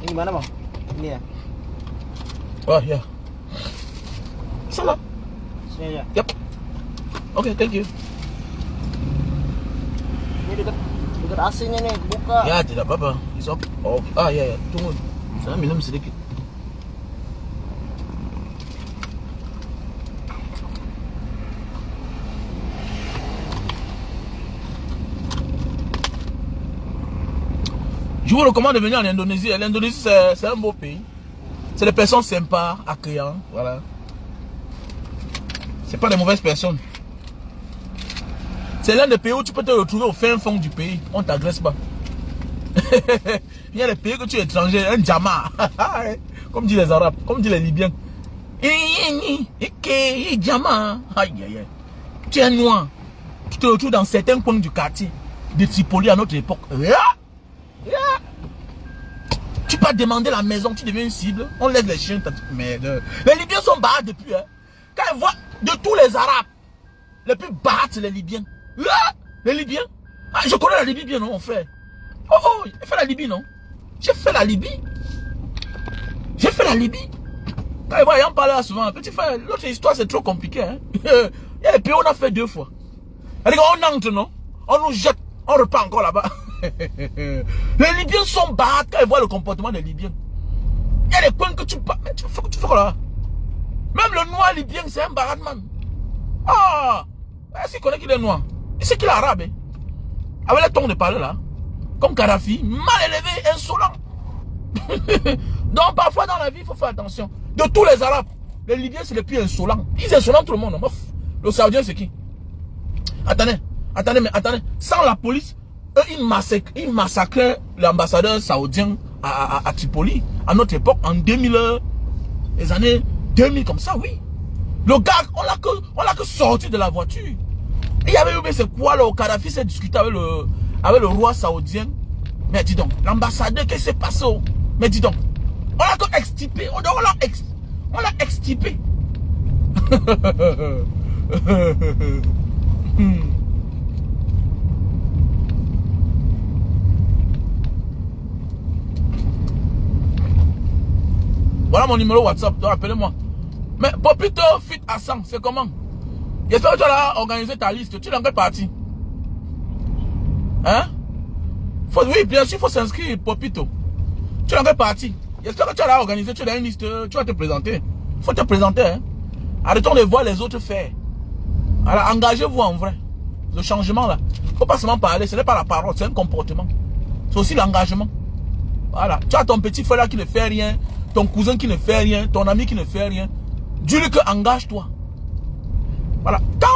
Ini gimana bang? Ini ya?
Oh ya. Sama.
Sini aja.
Yep. Okay, thank you.
Ini dekat AC-nya nih, buka.
Ya, tidak apa-apa. It's okay. Oh, ya. Tunggu. Saya minum sedikit. Je vous recommande de venir en Indonésie. L'Indonésie, c'est un beau pays. C'est des personnes sympas, accueillantes. Voilà. C'est pas des mauvaises personnes. C'est l'un des pays où tu peux te retrouver au fin fond du pays. On ne t'agresse pas. Il y a des pays que tu es étranger, un djama. Comme disent les Arabes, comme disent les Libyens. Djama. Aïe, aïe, aïe. Tu es noir. Tu te retrouves dans certains coins du quartier de Tripoli à notre époque. Tu peux demander la maison, tu deviens une cible. On laisse les chiens. Merde. Les Libyens sont barrés depuis. Hein. Quand ils voient de tous les Arabes, les plus barrés, c'est les Libyens. Les Libyens. Ah, je connais la Libye bien, non, mon frère. Oh, j'ai fait la Libye, non? J'ai fait la Libye. J'ai fait la Libye. Quand ils voient, ils en parlent souvent. Petit frère, l'autre histoire, c'est trop compliqué. Hein? Il y a des pays où on a fait 2 fois. On entre, non? On nous jette, on repart encore là-bas. Les Libyens sont barrés quand ils voient le comportement des Libyens. Il y a des coins que tu parles. Mais tu fais quoi là? Même le noir libyen, c'est un baradman. Ah! Est-ce qu'il connaît qu'il est noir? Il sait qu'il est arabe. Hein? Avec le ton de parler là. Comme Kadhafi, mal élevé, insolent. Donc parfois dans la vie, il faut faire attention. De tous les Arabes, les Libyens c'est les plus insolents. Ils insolent tout le monde. Le Saoudien c'est qui? Attendez. Sans la police, eux ils massacraient l'ambassadeur saoudien à Tripoli à notre époque en 2000, les années 2000 comme ça, oui. Le gars, on l'a que sorti de la voiture. Il y avait eu, c'est quoi, le Kadhafi s'est discuté avec le roi saoudien. Mais dis donc, l'ambassadeur, qu'est-ce qui s'est passé? Mais dis donc, on l'a que extirpé. On l'a extirpé. Voilà mon numéro WhatsApp, donc appelez-moi. Mais Popito Fit Hassan, c'est comment? J'espère que tu as organisé ta liste. Tu es dans quelle partie? Hein? Oui, bien sûr, il faut s'inscrire, Popito. Tu es dans quelle partie? J'espère que tu as organisé, tu as une liste, tu vas te présenter. Il faut te présenter. Hein? Arrêtons de voir les autres faire. Alors, engagez-vous en vrai. Le changement là. Il ne faut pas seulement parler, ce n'est pas la parole, c'est un comportement. C'est aussi l'engagement. Voilà. Tu as ton petit frère là qui ne fait rien, ton cousin qui ne fait rien, ton ami qui ne fait rien. Dis-lui que engage-toi. Voilà. Quand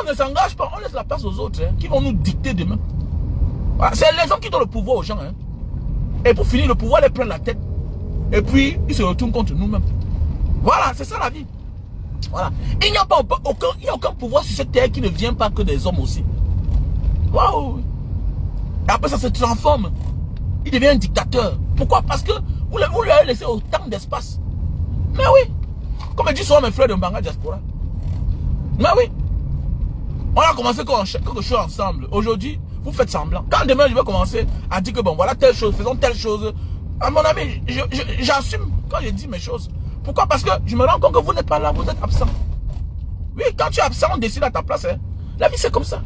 on ne s'engage pas, on laisse la place aux autres hein, qui vont nous dicter demain. Voilà. C'est les gens qui donnent le pouvoir aux gens. Hein. Et pour finir, le pouvoir les prend la tête. Et puis, ils se retournent contre nous-mêmes. Voilà, c'est ça la vie. Voilà. Il n'y a aucun pouvoir sur cette terre qui ne vient pas que des hommes aussi. Waouh. Et après, ça se transforme. Il devient un dictateur. Pourquoi? Parce que vous lui avez laissé autant d'espace. Mais oui. Comme dit souvent mes frères de Mbanga Diaspora. Mais oui. On a commencé quelque chose ensemble. Aujourd'hui, vous faites semblant. Quand demain je vais commencer à dire que bon, voilà telle chose, faisons telle chose. À mon ami, j'assume quand je dis mes choses. Pourquoi? Parce que je me rends compte que vous n'êtes pas là, vous êtes absent. Oui, quand tu es absent, on décide à ta place. Hein. La vie, c'est comme ça.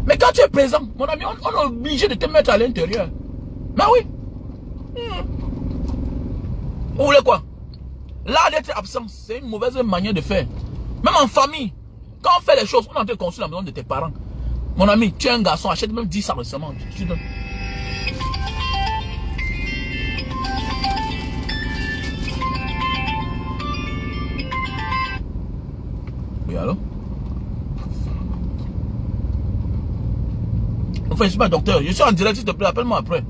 Mais quand tu es présent, mon ami, on est obligé de te mettre à l'intérieur. Mais oui. Vous voulez quoi? Là, d'être absent, c'est une mauvaise manière de faire. Même en famille, quand on fait les choses, on est en train de construire la maison de tes parents. Mon ami, tu es un garçon, achète même 10 sacs de semences. Tu donnes. Oui, allô? Enfin, je ne suis pas docteur. Je suis en direct, s'il te plaît, appelle-moi après.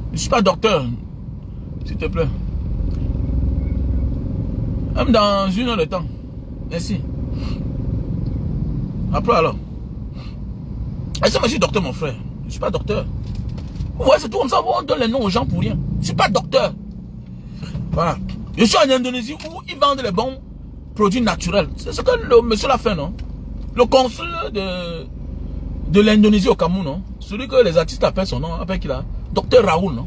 Je ne suis pas docteur. S'il te plaît. Même dans 1 heure de temps. Merci. Après alors. Est-ce que je suis docteur, mon frère? Je ne suis pas docteur. Vous voyez, c'est tout comme ça. On donne les noms aux gens pour rien. Je ne suis pas docteur. Voilà. Je suis en Indonésie où ils vendent les bons produits naturels. C'est ce que le monsieur l'a fait, non? Le consul de l'Indonésie au Cameroun, non? Celui que les artistes appellent son nom, appellent qu'il a. Docteur Raoul, non?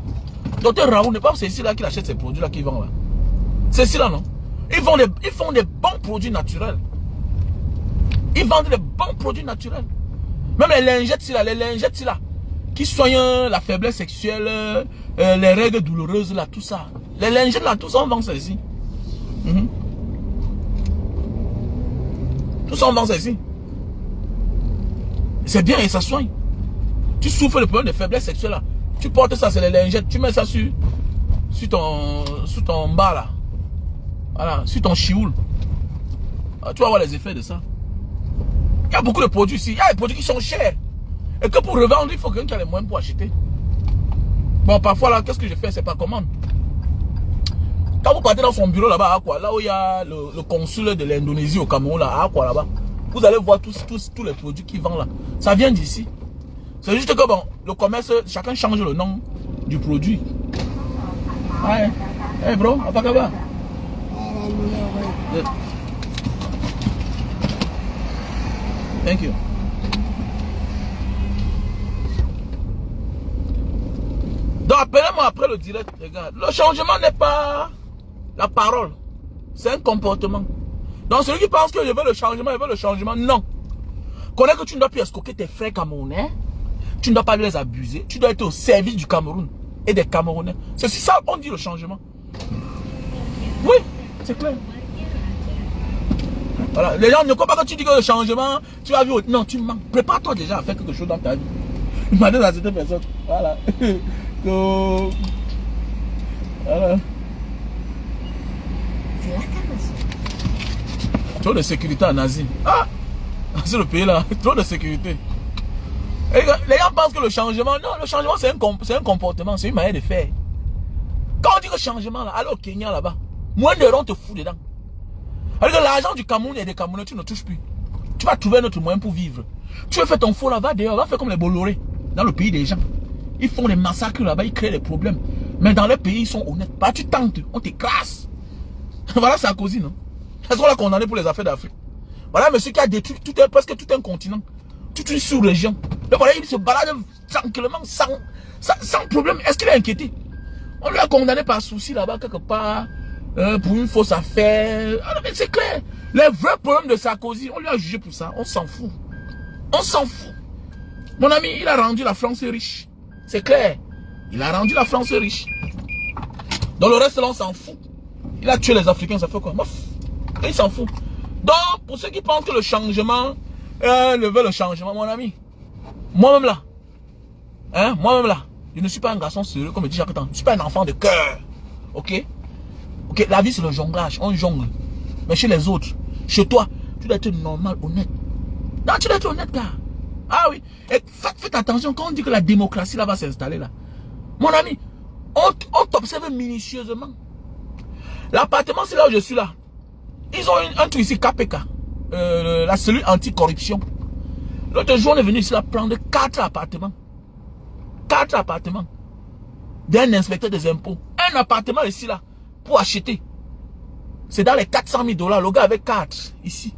Docteur Raoul n'est pas c'est ici là qu'il achète ces produits là qu'il vend là. C'est ici là, non? Ils font des bons produits naturels. Ils vendent des bons produits naturels. Même les lingettes là, qui soignent la faiblesse sexuelle, les règles douloureuses là, tout ça. Les lingettes là, tout ça on vend ça ici. Tout ça on vend ça ici. C'est bien et ça soigne. Tu souffres de problème de faiblesse sexuelle là. Tu portes ça, c'est les lingettes. Tu mets ça sur ton bas là. Voilà, sur ton chioul. Tu vas voir les effets de ça. Il y a beaucoup de produits ici. Il y a des produits qui sont chers. Et que pour revendre, il faut quelqu'un qui a les moyens pour acheter. Bon, parfois là, qu'est-ce que je fais? C'est par commande. Quand vous partez dans son bureau là-bas, à quoi, là où il y a le consul de l'Indonésie au Cameroun, là, à quoi là-bas, vous allez voir tous les produits qu'ils vendent là. Ça vient d'ici. C'est juste que bon, le commerce, chacun change le nom du produit. Ouais. Hey bro, apa kabar? Good. Thank you. Donc appelez-moi après le direct, regarde. Le changement n'est pas la parole, c'est un comportement. Donc celui qui pense que je veux le changement, non. Connais que tu ne dois plus escroquer tes frères camerounais, tu ne dois pas les abuser, tu dois être au service du Cameroun et des Camerounais. C'est ça qu'on dit le changement. Oui, c'est clair. Voilà. Les gens ne croient pas que tu dis que le changement, tu vas vivre. Non, tu manques. Prépare-toi déjà à faire quelque chose dans ta vie. Il m'a dit à cette personne. Voilà. Voilà. Trop de sécurité en Asie. Ah! C'est le pays là. Trop de sécurité. Et les gens pensent que le changement, non, le changement c'est un comportement, c'est une manière de faire. Quand on dit que changement là, allez au Kenya là-bas, moins de ronds te fout dedans. Alors que l'argent du Cameroun et des Camerounais, tu ne touches plus. Tu vas trouver un autre moyen pour vivre. Tu veux faire ton faux là, va dehors, va faire comme les Bolloré, dans le pays des gens. Ils font des massacres là-bas, ils créent des problèmes. Mais dans les pays, ils sont honnêtes. Bah, tu tentes, on t'écrase. Voilà Sarkozy, non? Est-ce qu'on l'a condamné pour les affaires d'Afrique? Voilà monsieur qui a détruit presque tout un continent, toute une sous-région. Donc voilà, il se balade tranquillement, sans problème. Est-ce qu'il est inquiété? On lui a condamné par souci là-bas, quelque part, pour une fausse affaire. Ah, mais c'est clair. Les vrais problèmes de Sarkozy, on lui a jugé pour ça. On s'en fout. On s'en fout. Mon ami, il a rendu la France riche. C'est clair. Il a rendu la France riche. Dans le reste, là, on s'en fout. Il a tué les Africains, ça fait quoi? Mof. Il s'en fout. Donc, pour ceux qui pensent que le changement, veulent le changement, mon ami, moi-même là, moi-même là, je ne suis pas un garçon sérieux, comme je dis chaque temps. Je ne suis pas un enfant de cœur. Ok? Ok, la vie c'est le jonglage, on jongle. Mais chez les autres, chez toi, tu dois être normal, honnête. Non, tu dois être honnête, gars. Ah oui. Et faites attention, quand on dit que la démocratie là va s'installer là. Mon ami, on t'observe minutieusement. L'appartement, c'est là où je suis là. Ils ont un truc ici, KPK. La cellule anticorruption. L'autre jour, on est venu ici là prendre 4 appartements. 4 appartements. D'un inspecteur des impôts. Un appartement ici là, pour acheter. C'est dans les 400 000 $. Le gars avait 4 ici.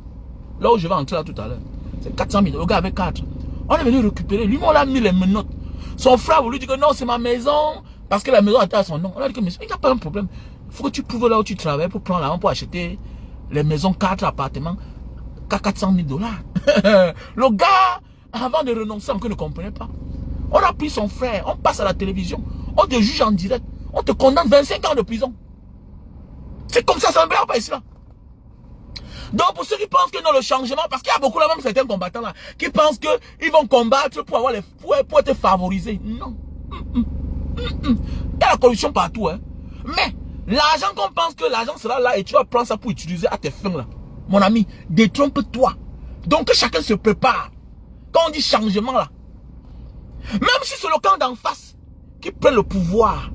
Là où je vais entrer là tout à l'heure. C'est 400 000 $. Le gars avait 4. On est venu récupérer. Lui, on l'a mis les menottes. Son frère voulait dire que non, c'est ma maison. Parce que la maison était à son nom. On a dit que il n'y a pas un problème. Il faut que tu prouves là où tu travailles pour prendre l'argent pour acheter les maisons, 4 appartements, 400 000 $. Le gars, avant de renoncer, on ne comprenait pas. On a pris son frère, on passe à la télévision, on te juge en direct, on te condamne 25 ans de prison. C'est comme ça, ça ne blague pas ici là. Donc pour ceux qui pensent que non, le changement, parce qu'il y a beaucoup là, même certains combattants là, qui pensent qu'ils vont combattre pour avoir pour être favorisés. Non. Il y a la corruption partout, hein. Mais l'argent qu'on pense que l'argent sera là et tu vas prendre ça pour utiliser à tes fins là. Mon ami, détrompe-toi. Donc que chacun se prépare. Quand on dit changement là, même si c'est le camp d'en face qui prend le pouvoir,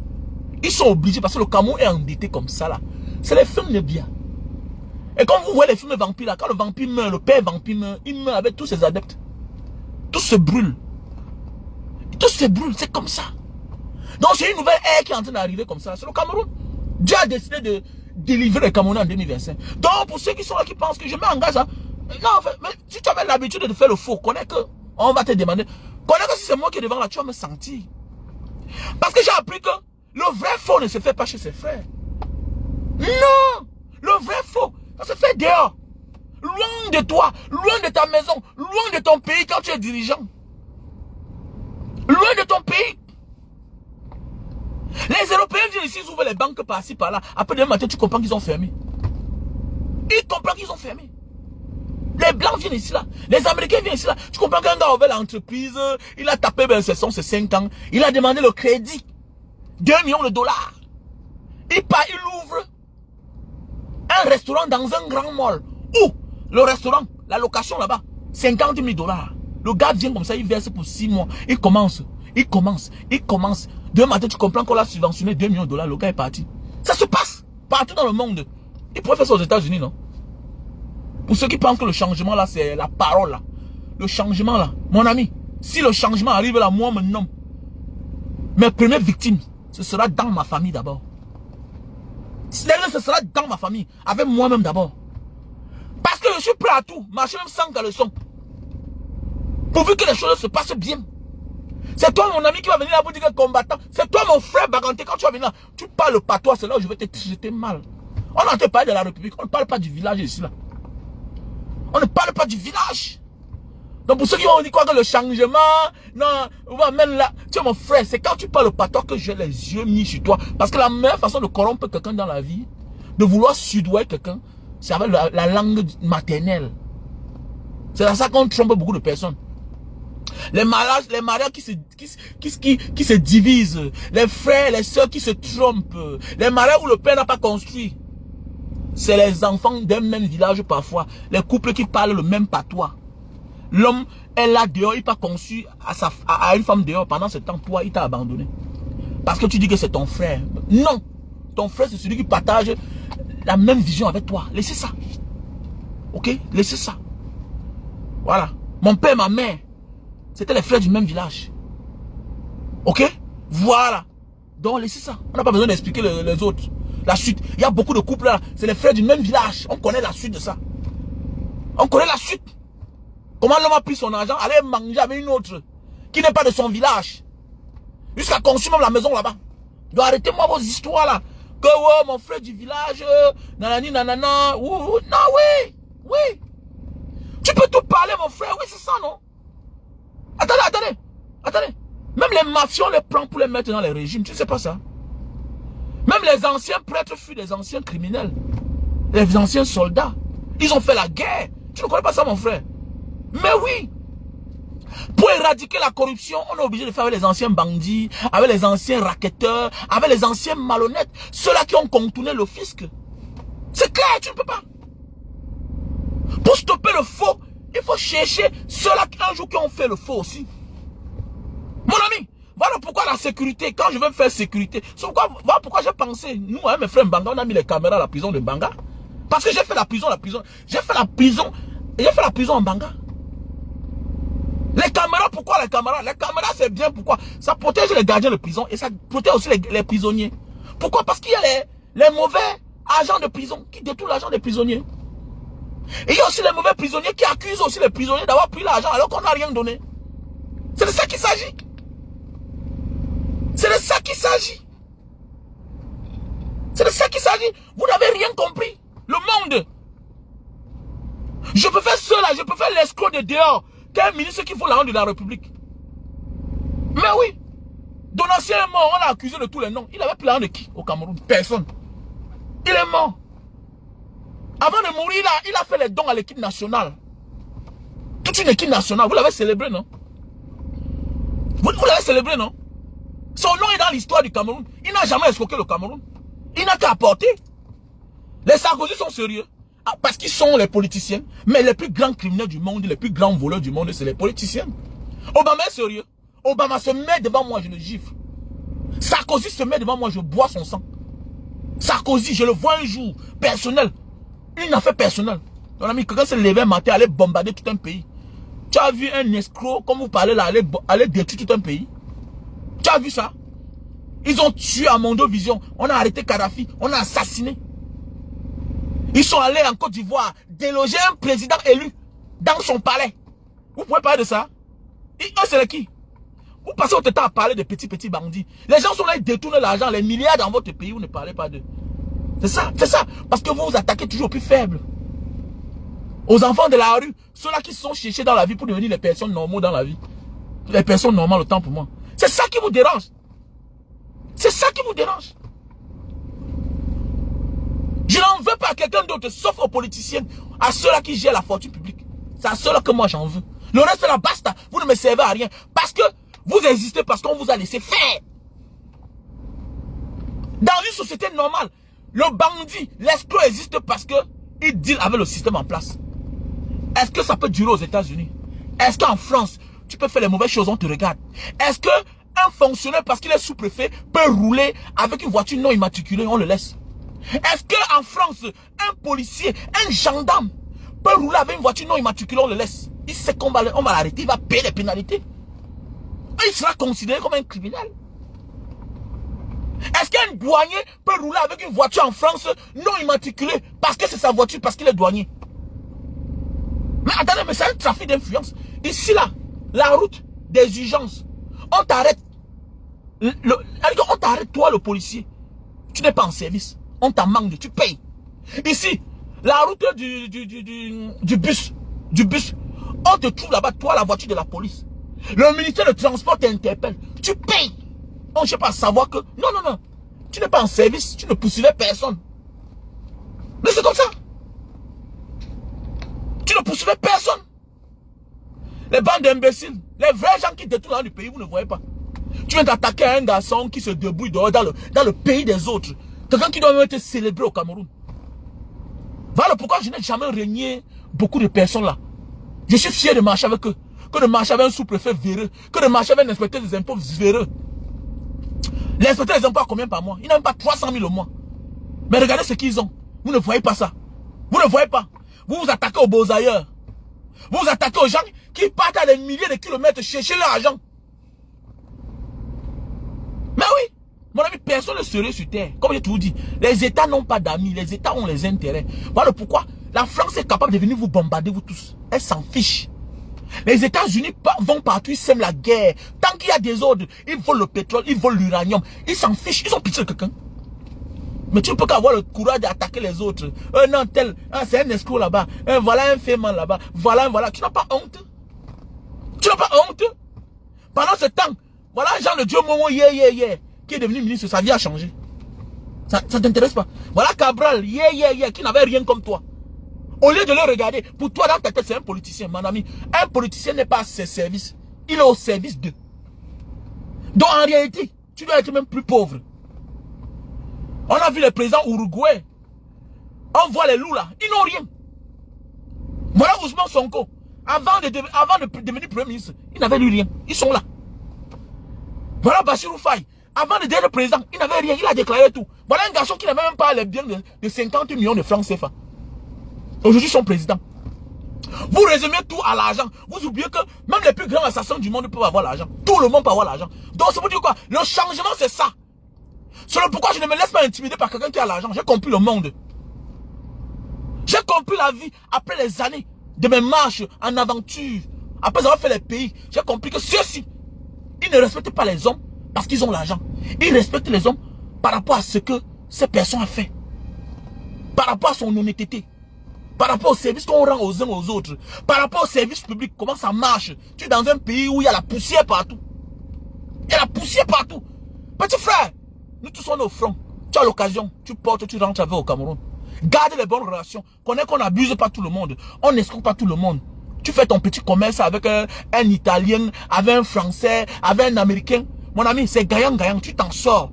ils sont obligés parce que le Cameroun est endetté comme ça là. C'est les films de bien. Et quand vous voyez les films vampires là, quand le vampire meurt, le père vampire meurt, il meurt avec tous ses adeptes. Tout se brûle. Tout se brûle, c'est comme ça. Donc c'est une nouvelle ère qui est en train d'arriver comme ça. C'est le Cameroun. Dieu a décidé de délivrer le Cameroun en 2025. Donc pour ceux qui sont là qui pensent que je m'engage, hein, non, en fait, mais si tu avais l'habitude de faire le faux, connais que on va te demander, connais que si c'est moi qui est devant là, tu vas me sentir. Parce que j'ai appris que le vrai faux ne se fait pas chez ses frères. Non, le vrai faux, ça se fait dehors. Loin de toi, loin de ta maison, loin de ton pays quand tu es dirigeant. Loin de ton pays. Les Européens viennent ici, ils ouvrent les banques par-ci, par-là. Après, demain matin, tu comprends qu'ils ont fermé. Ils comprennent qu'ils ont fermé. Les Blancs viennent ici là. Les Américains viennent ici là. Tu comprends qu'un gars avait l'entreprise, il a tapé ses 5 ans. Il a demandé le crédit. 2 millions de dollars. Il ouvre un restaurant dans un grand mall. Où le restaurant, la location là-bas, 50 000 dollars. Le gars vient comme ça, il verse pour 6 mois. Il commence. Demain matin, tu comprends qu'on l'a subventionné 2 millions de dollars. Le gars est parti. Ça se passe partout dans le monde. Il pourrait faire ça aux États-Unis, non? Pour ceux qui pensent que le changement là, c'est la parole là. Le changement là, mon ami, si le changement arrive là, moi maintenant, mes premières victimes, ce sera dans ma famille d'abord. Ce sera dans ma famille, avec moi-même d'abord. Parce que je suis prêt à tout, marcher même sans caleçon. Pourvu que les choses se passent bien. C'est toi mon ami qui va venir là pour dire que combattant. C'est toi mon frère Baganté, quand tu vas venir là, tu parles patois, c'est là où je vais te jeter mal. On n'entend pas de la République, on ne parle pas du village ici là. On ne parle pas du village. Donc pour ceux qui vont dire quoi que le changement, non, on va même là. Tu es mon frère, c'est quand tu parles patois que j'ai les yeux mis sur toi. Parce que la meilleure façon de corrompre quelqu'un dans la vie, de vouloir sudoyer quelqu'un, c'est avec la langue maternelle. C'est à ça qu'on trompe beaucoup de personnes. Les mariages qui se divisent, les frères, les soeurs qui se trompent, les mariages où le père n'a pas construit. C'est les enfants d'un même village parfois, les couples qui parlent le même patois. L'homme est là dehors, il n'a pas conçu à une femme dehors. Pendant ce temps, toi, il t'a abandonné. Parce que tu dis que c'est ton frère. Non, ton frère c'est celui qui partage la même vision avec toi. Laissez ça. Ok, laissez ça. Voilà. Mon père et ma mère, c'était les frères du même village. Ok? Voilà. Donc laissez ça. On n'a pas besoin d'expliquer les autres. La suite. Il y a beaucoup de couples là. C'est les frères du même village. On connaît la suite de ça. On connaît la suite. Comment l'homme a pris son argent, aller manger avec une autre qui n'est pas de son village. Jusqu'à construire même la maison là-bas. Donc arrêtez-moi vos histoires là. Que ouais, mon frère du village, nanani nanana. Non, oui. Oui. Tu peux tout parler mon frère. Oui, c'est ça, non? Attendez. Même les mafieux, on les prend pour les mettre dans les régimes. Tu ne sais pas ça? Même les anciens prêtres furent des anciens criminels. Les anciens soldats. Ils ont fait la guerre. Tu ne connais pas ça, mon frère? Mais oui. Pour éradiquer la corruption, on est obligé de faire avec les anciens bandits, avec les anciens racketteurs, avec les anciens malhonnêtes. Ceux-là qui ont contourné le fisc. C'est clair, tu ne peux pas. Pour stopper le faux, il faut chercher ceux-là qui un jour qui ont fait le faux aussi. Mon ami, voilà pourquoi la sécurité, quand je veux faire sécurité, voilà pourquoi j'ai pensé, nous, hein, mes frères Mbanga, on a mis les caméras à la prison de Mbanga. Parce que j'ai fait la prison. J'ai fait la prison en Mbanga. Les caméras, pourquoi les caméras? Les caméras, c'est bien, pourquoi? Ça protège les gardiens de prison et ça protège aussi les prisonniers. Pourquoi? Parce qu'il y a les mauvais agents de prison qui détournent l'argent des prisonniers. Et il y a aussi les mauvais prisonniers qui accusent aussi les prisonniers d'avoir pris l'argent alors qu'on n'a rien donné. C'est de ça qu'il s'agit. C'est de ça qu'il s'agit. C'est de ça qu'il s'agit. Vous n'avez rien compris. Le monde. Je peux faire cela, je peux faire l'escroc de dehors. Qu'un ministre qui vaut la honte de la République. Mais oui. Donatien est mort, on l'a accusé de tous les noms. Il avait pris la honte de qui au Cameroun? Personne. Il est mort. Avant de mourir, il a fait les dons à l'équipe nationale. Toute une équipe nationale. Vous l'avez célébré, non? Vous l'avez célébré, non? Son nom est dans l'histoire du Cameroun. Il n'a jamais escroqué le Cameroun. Il n'a qu'à apporter. Les Sarkozy sont sérieux. Parce qu'ils sont les politiciens. Mais les plus grands criminels du monde, les plus grands voleurs du monde, c'est les politiciens. Obama est sérieux. Obama se met devant moi, je le gifle. Sarkozy se met devant moi, je bois son sang. Sarkozy, je le vois un jour, personnel. Une affaire personnelle. Mon ami, quelqu'un s'est levé un matin, aller bombarder tout un pays. Tu as vu un escroc, comme vous parlez là, aller détruire tout un pays? Tu as vu ça? Ils ont tué Amondo Vision. On a arrêté Kadhafi. On a assassiné. Ils sont allés en Côte d'Ivoire déloger un président élu dans son palais. Vous pouvez parler de ça? Et eux, c'est qui? Vous passez votre temps à parler de petits bandits. Les gens sont là, ils détournent l'argent, les milliards dans votre pays, vous ne parlez pas d'eux. C'est ça, c'est ça. Parce que vous vous attaquez toujours aux plus faibles. Aux enfants de la rue. Ceux-là qui se sont cherchés dans la vie pour devenir les personnes normales dans la vie. Les personnes normales, autant pour moi. C'est ça qui vous dérange. C'est ça qui vous dérange. Je n'en veux pas à quelqu'un d'autre, sauf aux politiciens, à ceux-là qui gèrent la fortune publique. C'est à cela que moi j'en veux. Le reste là, basta. Vous ne me servez à rien. Parce que vous existez parce qu'on vous a laissé faire. Dans une société normale, le bandit, l'escroc existe parce que il deal avec le système en place. Est-ce que ça peut durer aux États-Unis? Est-ce qu'en France, tu peux faire les mauvaises choses, on te regarde? Est-ce que un fonctionnaire, parce qu'il est sous-préfet, peut rouler avec une voiture non immatriculée, on le laisse? Est-ce qu'en France, un policier, un gendarme peut rouler avec une voiture non immatriculée, on le laisse? Il sait qu'on va l'arrêter, il va payer les pénalités. Il sera considéré comme un criminel. Est-ce qu'un douanier peut rouler avec une voiture en France non immatriculée parce que c'est sa voiture, parce qu'il est douanier? Mais attendez, mais c'est un trafic d'influence. Ici là, la route des urgences, on t'arrête. On t'arrête, toi le policier. Tu n'es pas en service. On t'amende, tu payes. Ici, la route du bus. On te trouve là-bas, toi la voiture de la police. Le ministère de transport t'interpelle. Tu payes. On ne cherche pas à savoir que... Non. Tu n'es pas en service. Tu ne poursuivais personne. Mais c'est comme ça. Tu ne poursuivais personne. Les bandes d'imbéciles. Les vrais gens qui détournent dans le pays, vous ne voyez pas. Tu viens d'attaquer un garçon qui se débrouille dehors dans le pays des autres. Quelqu'un qui doit même être célébré au Cameroun. Voilà pourquoi je n'ai jamais régné beaucoup de personnes là. Je suis fier de marcher avec eux. Que de marcher avec un sous-préfet véreux. Que de marcher avec un inspecteur des impôts véreux. L'inspecteur des impôts a combien par mois? Il n'a même pas 300 000 au mois. Mais regardez ce qu'ils ont. Vous ne voyez pas ça. Vous ne voyez pas. Vous vous attaquez aux beaux ailleurs. Vous vous attaquez aux gens qui partent à des milliers de kilomètres chercher leur argent. Mais oui, mon ami, personne ne serait sur terre. Comme j'ai toujours dit, les États n'ont pas d'amis, les États ont les intérêts. Voilà pourquoi la France est capable de venir vous bombarder, vous tous. Elle s'en fiche. Les États-Unis vont partout, ils sèment la guerre. Tant qu'il y a des ordres, ils volent le pétrole, ils volent l'uranium. Ils s'en fichent, ils ont pitié de quelqu'un. Mais tu ne peux qu'avoir le courage d'attaquer les autres. Non, tel, c'est un escroc là-bas. Voilà un féminin là-bas. Voilà. Tu n'as pas honte? Tu n'as pas honte? Pendant ce temps, voilà Jean de Dieu Momo, qui est devenu ministre, sa vie a changé. Ça ne t'intéresse pas. Voilà Cabral, qui n'avait rien comme toi. Au lieu de le regarder, pour toi dans ta tête, c'est un politicien, mon ami. Un politicien n'est pas à ses services. Il est au service d'eux. Donc en réalité, tu dois être même plus pauvre. On a vu les présidents uruguayens. On voit les loups là. Ils n'ont rien. Voilà Ousmane Sonko. Avant de devenir premier ministre, ils n'avaient eu rien. Ils sont là. Voilà Bassirou Faye. Avant de devenir président, il n'avait rien. Il a déclaré tout. Voilà un garçon qui n'avait même pas les biens de 50 millions de francs CFA. Aujourd'hui, son président. Vous résumez tout à l'argent. Vous oubliez que même les plus grands assassins du monde peuvent avoir l'argent. Tout le monde peut avoir l'argent. Donc, ça veut dire quoi? Le changement, c'est ça. C'est pourquoi je ne me laisse pas intimider par quelqu'un qui a l'argent. J'ai compris le monde. J'ai compris la vie après les années de mes marches en aventure. Après avoir fait les pays, j'ai compris que ceux-ci, ils ne respectent pas les hommes parce qu'ils ont l'argent. Ils respectent les hommes par rapport à ce que ces personnes ont fait. Par rapport à son honnêteté. Par rapport au service qu'on rend aux uns aux autres. Par rapport au service public, comment ça marche. Tu es dans un pays où il y a la poussière partout. Il y a la poussière partout. Petit frère, nous tous on est au front. Tu as l'occasion, tu portes, tu rentres avec au Cameroun. Garde les bonnes relations. Connais qu'on n'abuse pas tout le monde. On n'escroque pas tout le monde. Tu fais ton petit commerce avec un Italien, avec un Français, avec un Américain. Mon ami, c'est gagnant-gagnant. Tu t'en sors.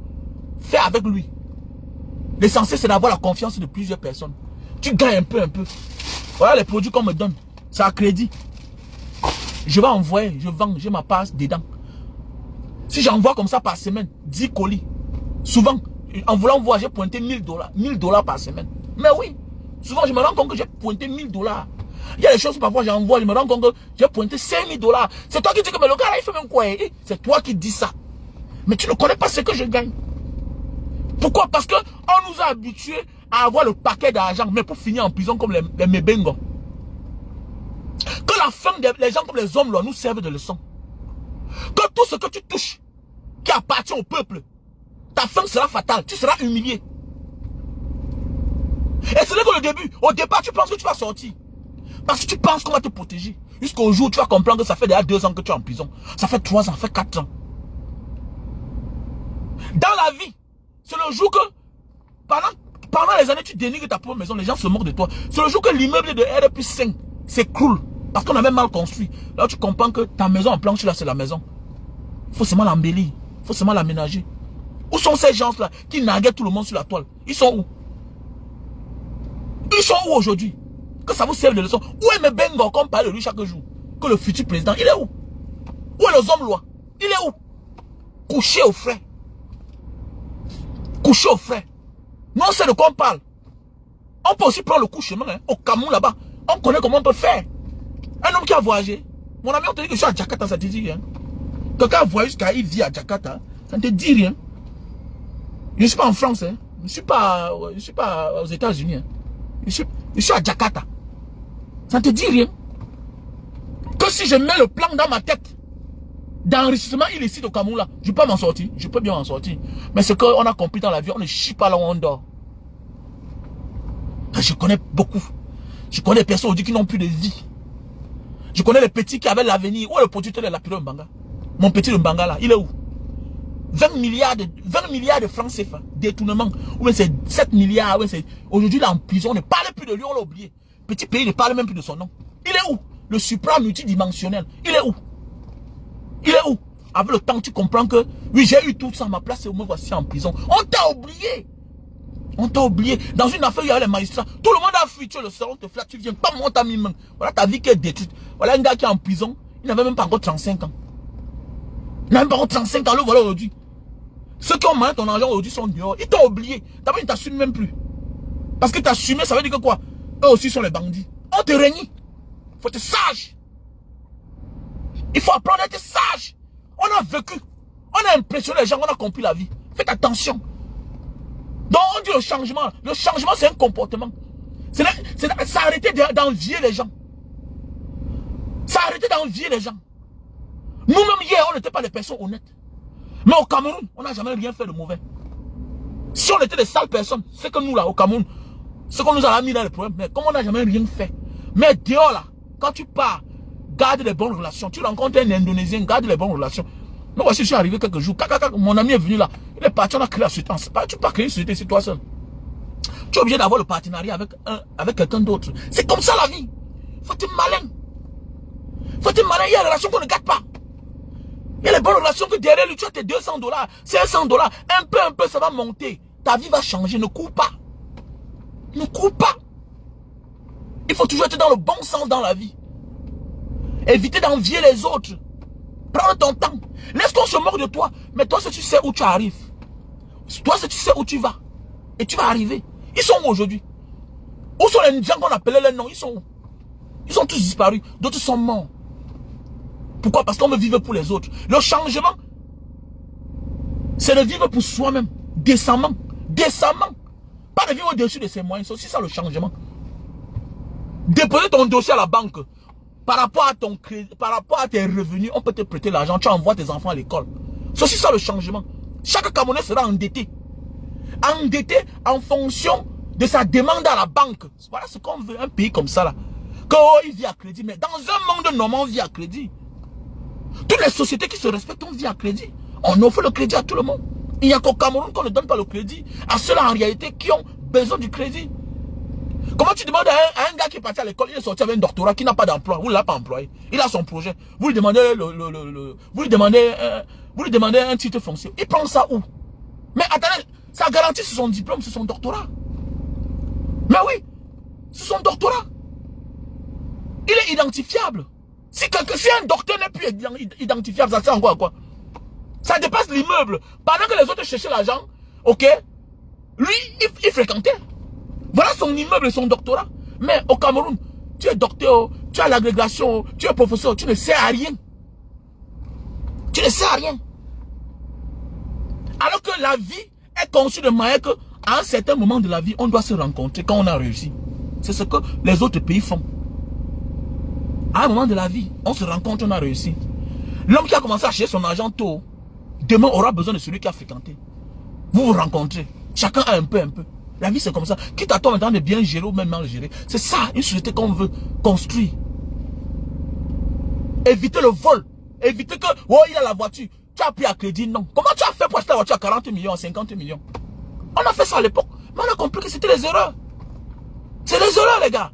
Fais avec lui. L'essentiel, c'est d'avoir la confiance de plusieurs personnes. Tu gagnes un peu. Voilà les produits qu'on me donne. C'est à crédit. Je vais envoyer, je vends, j'ai ma passe dedans. Si j'envoie comme ça par semaine, 10 colis. Souvent, en voulant voir, j'ai pointé $1000. $1000 par semaine. Mais oui, souvent je me rends compte que j'ai pointé $1000. Il y a des choses parfois j'envoie, je me rends compte que j'ai pointé $5000. C'est toi qui dis que mais le gars là il fait même quoi? C'est toi qui dis ça. Mais tu ne connais pas ce que je gagne. Pourquoi? Parce que on nous a habitués à avoir le paquet d'argent, mais pour finir en prison comme les Mébengo. Que la fin des gens comme les hommes là nous servent de leçon. Que tout ce que tu touches, qui appartient au peuple, ta fin sera fatale, tu seras humilié. Et ce n'est que le début. Au départ, tu penses que tu vas sortir. Parce que tu penses qu'on va te protéger. Jusqu'au jour où tu vas comprendre que ça fait déjà 2 ans que tu es en prison. Ça fait 3 ans, ça fait 4 ans. Dans la vie, c'est le jour que, pendant les années, tu dénigres ta propre maison, les gens se moquent de toi. C'est le jour que l'immeuble de R+5 s'écroule. Parce qu'on avait mal construit. Là, tu comprends que ta maison en planche, là, c'est la maison. Il faut seulement l'embellir. Il faut seulement l'aménager. Où sont ces gens-là qui narguaient tout le monde sur la toile? Ils sont où? Ils sont où aujourd'hui? Que ça vous serve de leçon. Où est Mbengo qu'on parle de lui chaque jour? Que le futur président, il est où? Où est les hommes loi? Il est où? Couché au frais. Couché au frais. Non, c'est de quoi on parle. On peut aussi prendre le coup chemin, hein, au Cameroun là-bas. On connaît comment on peut faire. Un homme qui a voyagé. Mon ami, on te dit que je suis à Jakarta, ça te dit rien. Quelqu'un a voyagé jusqu'à il vit à Jakarta, ça ne te dit rien. Je ne suis pas en France, hein. Je ne suis pas aux États-Unis. Hein. Je suis à Jakarta. Ça ne te dit rien. Que si je mets le plan dans ma tête d'enrichissement illicite au Cameroun là, je peux m'en sortir. Je peux bien m'en sortir. Mais ce qu'on a compris dans la vie, on ne chie pas là où on dort. Je connais beaucoup. Je connais des personnes aujourd'hui qui n'ont plus de vie. Je connais les petits qui avaient l'avenir. Où est le producteur de la pyramide Mbanga? Mon petit de Mbanga là, il est où? 20 milliards de francs CFA, détournement. Ou bien c'est 7 milliards. Aujourd'hui, il est en prison. On ne parle plus de lui, on l'a oublié. Petit pays ne parle même plus de son nom. Il est où? Le supra-multidimensionnel. Il est où? Il est où? Avec le temps, tu comprends que, oui, j'ai eu tout ça à ma place et me voici en prison. On t'a oublié. On t'a oublié. Dans une affaire, il y avait les magistrats. Tout le monde a fui. Tu es le salon, te flatte, tu viens. Pas mon ta mime. Voilà ta vie qui est détruite. Voilà un gars qui est en prison. Il n'avait même pas encore 35 ans. Il n'avait même pas encore 35 ans. Le voilà aujourd'hui. Ceux qui ont mangé ton argent aujourd'hui sont dehors. Ils t'ont oublié. D'abord, ils ne t'assument même plus. Parce que t'assumer, ça veut dire que quoi? Eux aussi sont les bandits. On te réunit. Il faut être sage. Il faut apprendre à être sage. On a vécu. On a impressionné les gens. On a compris la vie. Faites attention. Donc on dit le changement. Le changement, c'est un comportement. C'est arrêter d'envier les gens. C'est arrêter d'envier les gens. Nous-mêmes hier, on n'était pas des personnes honnêtes. Mais au Cameroun, on n'a jamais rien fait de mauvais. Si on était des sales personnes, c'est que nous là, au Cameroun, c'est qu'on nous a mis dans les problèmes. Mais comme on n'a jamais rien fait. Mais dehors là, quand tu pars, garde les bonnes relations. Tu rencontres un Indonésien, garde les bonnes relations. Moi voici, je suis arrivé quelques jours. Mon ami est venu là. Il est parti, on a créé la société. Tu ne peux pas créer une société, c'est toi seul. Tu es obligé d'avoir le partenariat avec quelqu'un d'autre. C'est comme ça la vie. Faut être malin. Faut être malin. Il y a des relations qu'on ne garde pas. Il y a les bonnes relations que derrière lui, tu as tes $200, $500. Un peu, ça va monter. Ta vie va changer. Ne cours pas. Ne cours pas. Il faut toujours être dans le bon sens dans la vie. Éviter d'envier les autres. Prends ton temps. Laisse qu'on se moque de toi. Mais toi, si tu sais où tu arrives. Toi, si tu sais où tu vas. Et tu vas arriver. Ils sont où aujourd'hui? Où sont les gens qu'on appelait les noms? Ils sont où? Ils sont tous disparus. D'autres sont morts. Pourquoi? Parce qu'on veut vivre pour les autres. Le changement, c'est de vivre pour soi-même. Décemment. Décemment. Pas de vivre au-dessus de ses moyens. C'est aussi ça le changement. Déposer ton dossier à la banque. Par rapport à ton crédit, par rapport à tes revenus, on peut te prêter l'argent. Tu envoies tes enfants à l'école. C'est aussi ça le changement. Chaque Camerounais sera endetté. Endetté en fonction de sa demande à la banque. Voilà ce qu'on veut. Un pays comme ça là. Il vit à crédit. Mais dans un monde normal, on vit à crédit. Toutes les sociétés qui se respectent, on vit à crédit. On offre le crédit à tout le monde. Il n'y a qu'au Cameroun qu'on ne donne pas le crédit à ceux-là en réalité qui ont besoin du crédit. Comment tu demandes à un gars qui est parti à l'école, il est sorti avec un doctorat, qui n'a pas d'emploi, vous ne l'avez pas employé, il a son projet, vous lui demandez vous lui demandez un titre foncier, il prend ça où? Mais attendez, ça garantit son diplôme, c'est son doctorat. Mais oui, c'est son doctorat. Il est identifiable. Si un docteur n'est plus identifiable, ça sert encore à quoi? Ça dépasse l'immeuble. Pendant que les autres cherchaient l'argent, ok, lui, il fréquentait. Voilà son immeuble et son doctorat. Mais au Cameroun, tu es docteur, tu as l'agrégation, tu es professeur, tu ne sais à rien. Tu ne sais à rien. Alors que la vie est conçue de manière qu'à un certain moment de la vie, on doit se rencontrer quand on a réussi. C'est ce que les autres pays font. À un moment de la vie, on se rencontre, on a réussi. L'homme qui a commencé à chercher son argent tôt, demain aura besoin de celui qui a fréquenté. Vous vous rencontrez. Chacun a un peu. La vie, c'est comme ça. Quitte à toi maintenant de bien gérer ou même mal gérer. C'est ça, une société qu'on veut construire. Éviter le vol. Éviter que, oh, il a la voiture. Tu as pris à crédit, non. Comment tu as fait pour acheter la voiture à 40 millions, à 50 millions? On a fait ça à l'époque. Mais on a compris que c'était les erreurs. C'est les erreurs, les gars.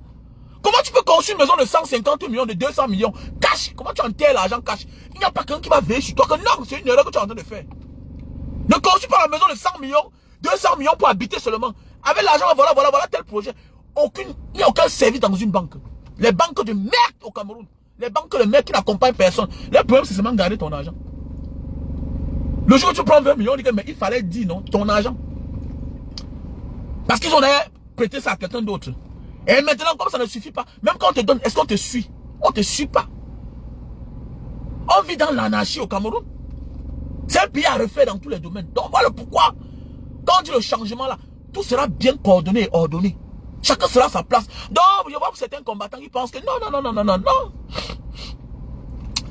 Comment Comment tu peux construire une maison de 150 millions, de 200 millions, cash? Comment tu enterres l'argent cash? Il n'y a pas quelqu'un qui va veiller sur toi. Que non, c'est une erreur que tu es en train de faire. Ne construis pas la maison de 100 millions, 200 millions pour habiter seulement. Avec l'argent, voilà tel projet. Il n'y a aucun service dans une banque. Les banques de merde au Cameroun. Les banques de merde qui n'accompagnent personne. Le problème, c'est seulement garder ton argent. Le jour où tu prends 20 millions, on dit que mais il fallait dire non, ton argent. Parce qu'ils ont prêté ça à quelqu'un d'autre. Et maintenant, comme ça ne suffit pas, même quand on te donne, est-ce qu'on te suit? On ne te suit pas. On vit dans l'anarchie au Cameroun. C'est un pays à refaire dans tous les domaines. Donc voilà pourquoi, quand on dit le changement là, tout sera bien coordonné et ordonné. Chacun sera à sa place. Donc, je vois certains combattants qui pensent que non.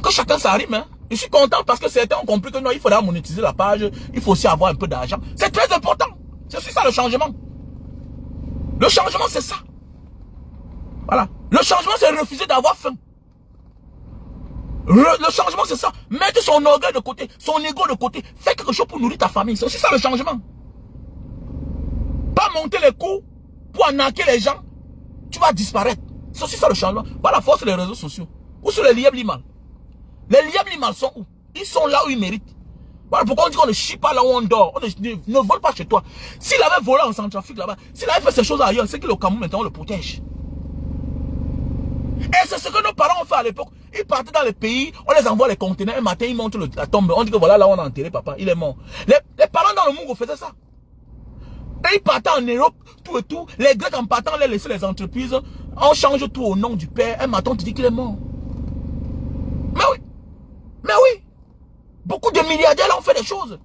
Que chacun s'arrime. Hein. Je suis content parce que certains ont compris que non, il faudra monétiser la page. Il faut aussi avoir un peu d'argent. C'est très important. C'est ça le changement. Le changement, c'est ça. Voilà. Le changement, c'est refuser d'avoir faim. Le changement, c'est ça. Mettre son orgueil de côté, son ego de côté. Fais quelque chose pour nourrir ta famille. C'est aussi ça le changement. Pas monter les coups pour arnaquer les gens. Tu vas disparaître. C'est aussi ça le changement. Voilà la force des réseaux sociaux. Où sont les lièvres limal? Les lièvres limal sont où? Ils sont là où ils méritent. Voilà pourquoi on dit qu'on ne chie pas là où on dort. On ne vole pas chez toi. S'il avait volé en Centrafrique là-bas, s'il avait fait ces choses ailleurs, c'est que le Cameroun maintenant on le protège. Et c'est ce que nos parents ont fait à l'époque. Ils partaient dans les pays, on les envoie les conteneurs, un matin ils montent la tombe. On dit que voilà là où on a enterré papa, il est mort. Les parents dans le monde faisaient ça. Et ils partaient en Europe, tout et tout. Les Grecs en partant, on les laissait les entreprises. On change tout au nom du père. Un matin on te dit qu'il est mort. Mais oui. Beaucoup de milliardaires ont fait des choses.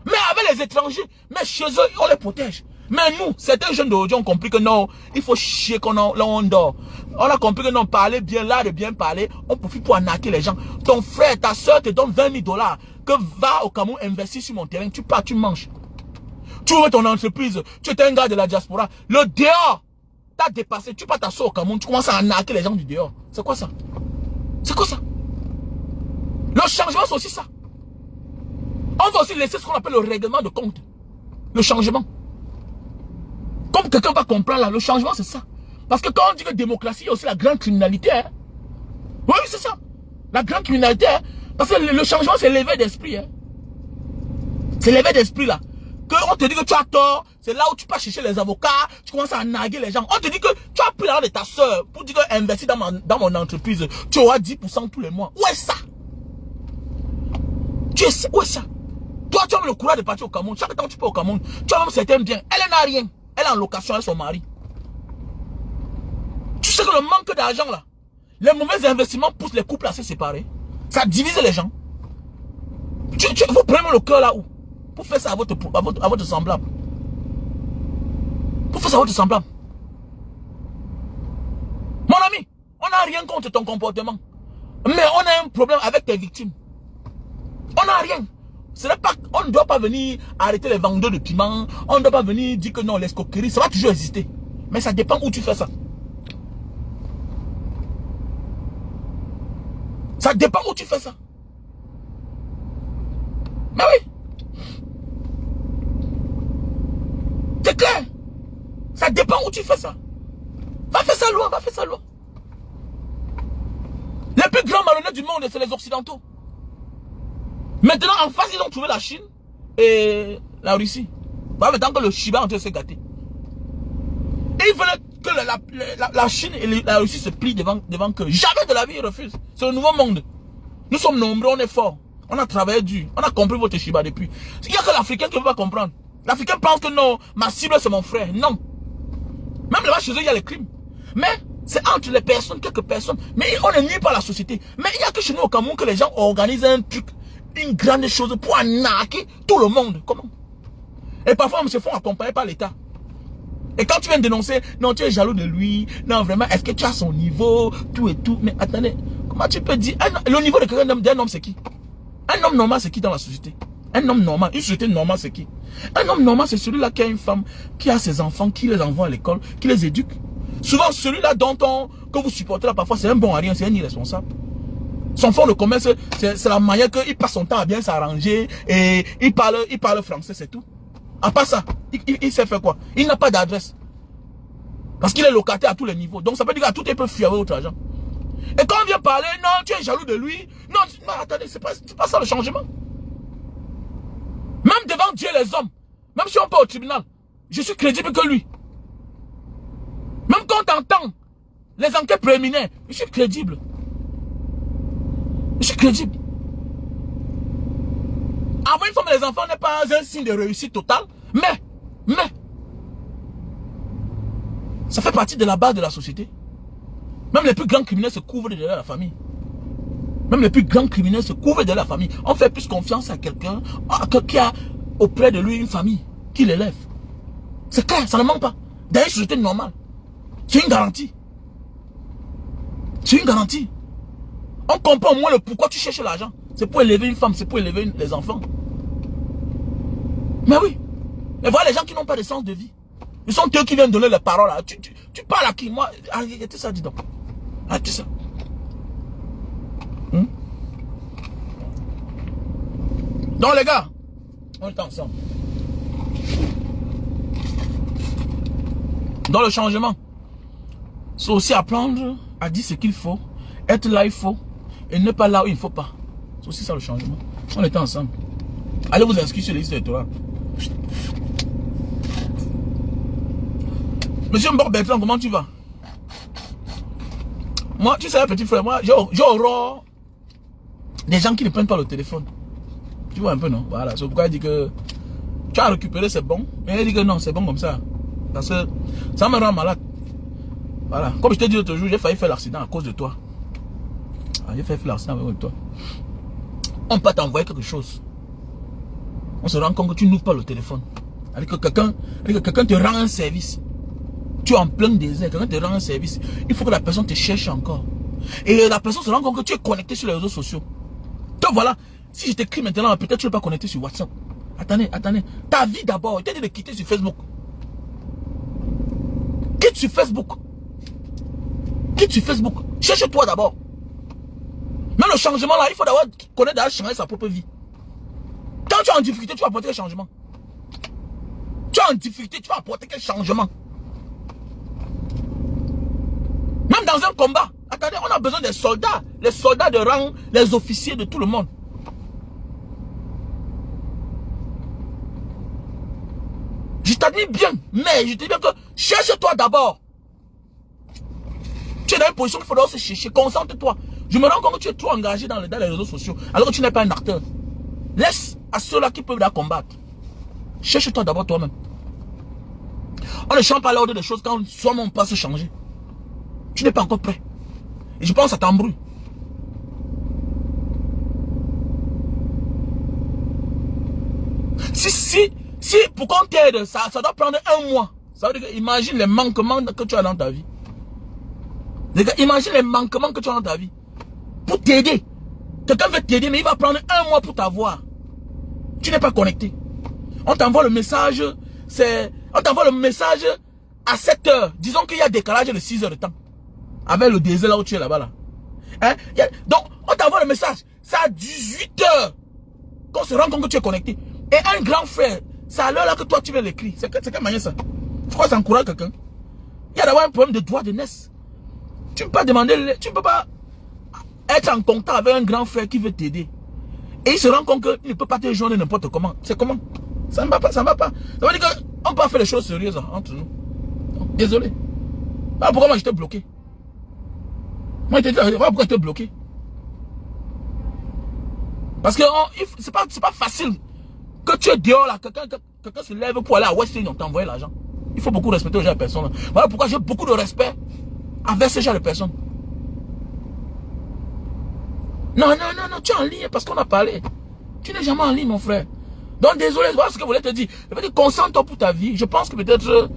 Mais avec les étrangers, mais chez eux, on les protège. Mais nous, certains jeunes d'aujourd'hui ont compris que non, il faut chier là où on dort. On a compris que non, parler bien, là de bien parler, on profite pour arnaquer les gens. Ton frère, ta soeur te donne 20 000 $, que va au Cameroun investir sur mon terrain, tu pars, tu manges. Tu ouvres ton entreprise, tu es un gars de la diaspora, le dehors, t'as dépassé, tu pars ta soeur au Cameroun, tu commences à arnaquer les gens du dehors. C'est quoi ça? C'est quoi ça? Le changement, c'est aussi ça. On va aussi laisser ce qu'on appelle le règlement de compte. Le changement. Comme quelqu'un va comprendre là, le changement c'est ça. Parce que quand on dit que démocratie, il y a aussi la grande criminalité. Hein. Oui, c'est ça. La grande criminalité. Hein. Parce que le changement c'est l'éveil d'esprit. Hein. C'est l'éveil d'esprit là. Que on te dit que tu as tort, c'est là où tu peux chercher les avocats, tu commences à naguer les gens. On te dit que tu as pris l'argent de ta soeur pour dire que investir dans mon entreprise, tu auras 10% tous les mois. Où est ça? Où est ça? Toi, tu as le courage de partir au Cameroun. Chaque temps que tu peux au Cameroun, tu as même certains biens. Elle n'a rien. Elle est en location avec son mari. Tu sais que le manque d'argent là, les mauvais investissements poussent les couples à se séparer. Ça divise les gens. Vous prenez le cœur là où? Pour faire ça à votre semblable. Pour faire ça à votre semblable. Mon ami, on n'a rien contre ton comportement. Mais on a un problème avec tes victimes. On n'a rien. On ne doit pas venir arrêter les vendeurs de piments. On ne doit pas venir dire que non, l'escroquerie, ça va toujours exister. Mais ça dépend où tu fais ça. Ça dépend où tu fais ça. Mais oui. C'est clair. Ça dépend où tu fais ça. Va faire ça loin, va faire ça loin. Les plus grands malhonnêtes du monde, c'est les Occidentaux. Maintenant, en face, ils ont trouvé la Chine et la Russie. Voilà, maintenant que le Shiba est en train de se gâter. Et ils veulent que la Chine et la Russie se plient devant que jamais de la vie ils refusent. C'est le nouveau monde. Nous sommes nombreux, on est forts. On a travaillé dur. On a compris votre Shiba depuis. Il n'y a que l'Africain qui ne veut pas comprendre. L'Africain pense que non, ma cible c'est mon frère. Non. Même là-bas chez eux, il y a les crimes. Mais c'est entre les personnes, quelques personnes. Mais on ne nie pas la société. Mais il n'y a que chez nous au Cameroun que les gens organisent un truc, une grande chose pour arnaquer tout le monde. Comment? Et parfois, ils se font accompagner par l'État. Et quand tu viens dénoncer, non, tu es jaloux de lui. Non, vraiment, est-ce que tu as son niveau? Tout et tout. Mais attendez, comment tu peux dire? Le niveau d'un homme, c'est qui? Un homme normal, c'est qui dans la société? Un homme normal, une société normale, c'est qui? Un homme normal, c'est celui-là qui a une femme, qui a ses enfants, qui les envoie à l'école, qui les éduque. Souvent, celui-là que vous supportez là, parfois, c'est un bon à rien, c'est un irresponsable. Son fonds de commerce, c'est la manière qu'il passe son temps à bien s'arranger et il parle français, c'est tout. À part ça, il sait faire quoi? Il n'a pas d'adresse. Parce qu'il est locataire à tous les niveaux. Donc ça veut dire qu'à tout il peut fuir avec votre argent. Et quand on vient parler, non, tu es jaloux de lui. Non, non attendez, c'est pas ça le changement. Même devant Dieu et les hommes, même si on part au tribunal, je suis crédible que lui. Même quand on entend les enquêtes préliminaires, je suis crédible. Je suis crédible. Avoir une femme et les enfants n'est pas un signe de réussite totale, mais, ça fait partie de la base de la société. Même les plus grands criminels se couvrent derrière la famille. Même les plus grands criminels se couvrent derrière la famille. On fait plus confiance à quelqu'un qui a auprès de lui une famille qui l'élève. C'est clair, ça ne manque pas. Dans une société normale, c'est une garantie. C'est une garantie. On comprend au moins le pourquoi tu cherches l'argent. C'est pour élever une femme, c'est pour élever les enfants. Mais oui. Mais voilà les gens qui n'ont pas de sens de vie. Ils sont eux qui viennent donner les paroles. Là. Tu parles à qui? Moi, arrêtez ça, dis donc. Arrêtez ça. Donc les gars, on est ensemble. Dans le changement, c'est aussi apprendre à dire ce qu'il faut, être là il faut, et ne pas là où il ne faut pas. C'est aussi ça le changement. On était ensemble. Allez vous inscrire sur les listes électorales. Monsieur Mbok Bertrand, comment tu vas? Moi, tu sais, petit frère, moi, j'ai horreur des gens qui ne prennent pas le téléphone. Tu vois un peu, non? Voilà, c'est pourquoi il dit que tu as récupéré, c'est bon. Mais il dit que non, c'est bon comme ça. Parce que ça me rend malade. Voilà, comme je t'ai dit l'autre jour, j'ai failli faire l'accident à cause de toi. J'ai failli faire l'accident avec toi. On peut t'envoyer quelque chose. On se rend compte que tu n'ouvres pas le téléphone. Avec que quelqu'un te rend un service. Tu es en plein désert, quelqu'un te rend un service. Il faut que la personne te cherche encore. Et la personne se rend compte que tu es connecté sur les réseaux sociaux. Donc voilà, si je t'écris maintenant, peut-être tu n'es pas connecté sur WhatsApp. Attendez. Ta vie d'abord, il t'a dit de quitter sur Facebook. Quitte sur Facebook. Quitte sur Facebook. Cherche-toi d'abord. Même le changement là, il faut d'abord connaître d'aller changer sa propre vie. Quand tu es en difficulté, tu vas apporter quel changement? Tu es en difficulté, tu vas apporter quel changement? Même dans un combat, attendez, on a besoin des soldats. Les soldats de rang, les officiers de tout le monde. Je t'admire bien, mais je te dis bien que cherche-toi d'abord. Tu es dans une position qu'il faudra se chercher. Concentre-toi. Je me rends compte que tu es trop engagé dans les réseaux sociaux, alors que tu n'es pas un acteur. Laisse à ceux-là qui peuvent la combattre. Cherche-toi d'abord toi-même. On ne change pas l'ordre des choses quand soi-même on peut se changer. Tu n'es pas encore prêt. Et je pense que ça t'embrouille. Si pour qu'on t'aide, ça doit prendre un mois. Ça veut dire que imagine les manquements que tu as dans ta vie. Imagine les manquements que tu as dans ta vie. Pour t'aider. Quelqu'un veut t'aider, mais il va prendre un mois pour t'avoir. Tu n'es pas connecté. On t'envoie le message, on t'envoie le message à 7 heures. Disons qu'il y a décalage de 6 heures de temps. Avec le désert là où tu es là-bas. Là. Hein? Donc, on t'envoie le message. C'est à 18 heures qu'on se rend compte que tu es connecté. Et un grand frère, c'est à l'heure là que toi tu veux l'écrire. C'est quelle manière ça? Je crois que ça encourage quelqu'un. Il y a d'abord un problème de droit de naissance. Tu ne peux pas demander, tu ne peux pas être en contact avec un grand frère qui veut t'aider. Et il se rend compte qu'il ne peut pas te joindre n'importe comment. C'est comment? Ça ne va pas, ça ne va pas. Ça veut dire qu'on peut pas faire les choses sérieuses entre nous. Donc, désolé. Voilà pourquoi moi j'étais bloqué. Moi je te dis, voilà pourquoi j'étais bloqué. Parce que c'est pas facile que tu es dehors là, quelqu'un se lève pour aller à West End, on t'envoie l'argent. Il faut beaucoup respecter ce genre de personnes. Voilà pourquoi j'ai beaucoup de respect avec ce genre de personnes. Non, tu es en ligne parce qu'on a parlé. Tu n'es jamais en ligne, mon frère. Donc, désolé, voilà ce que je voulais te dire. Je veux dire, concentre-toi pour ta vie. Je pense que peut-être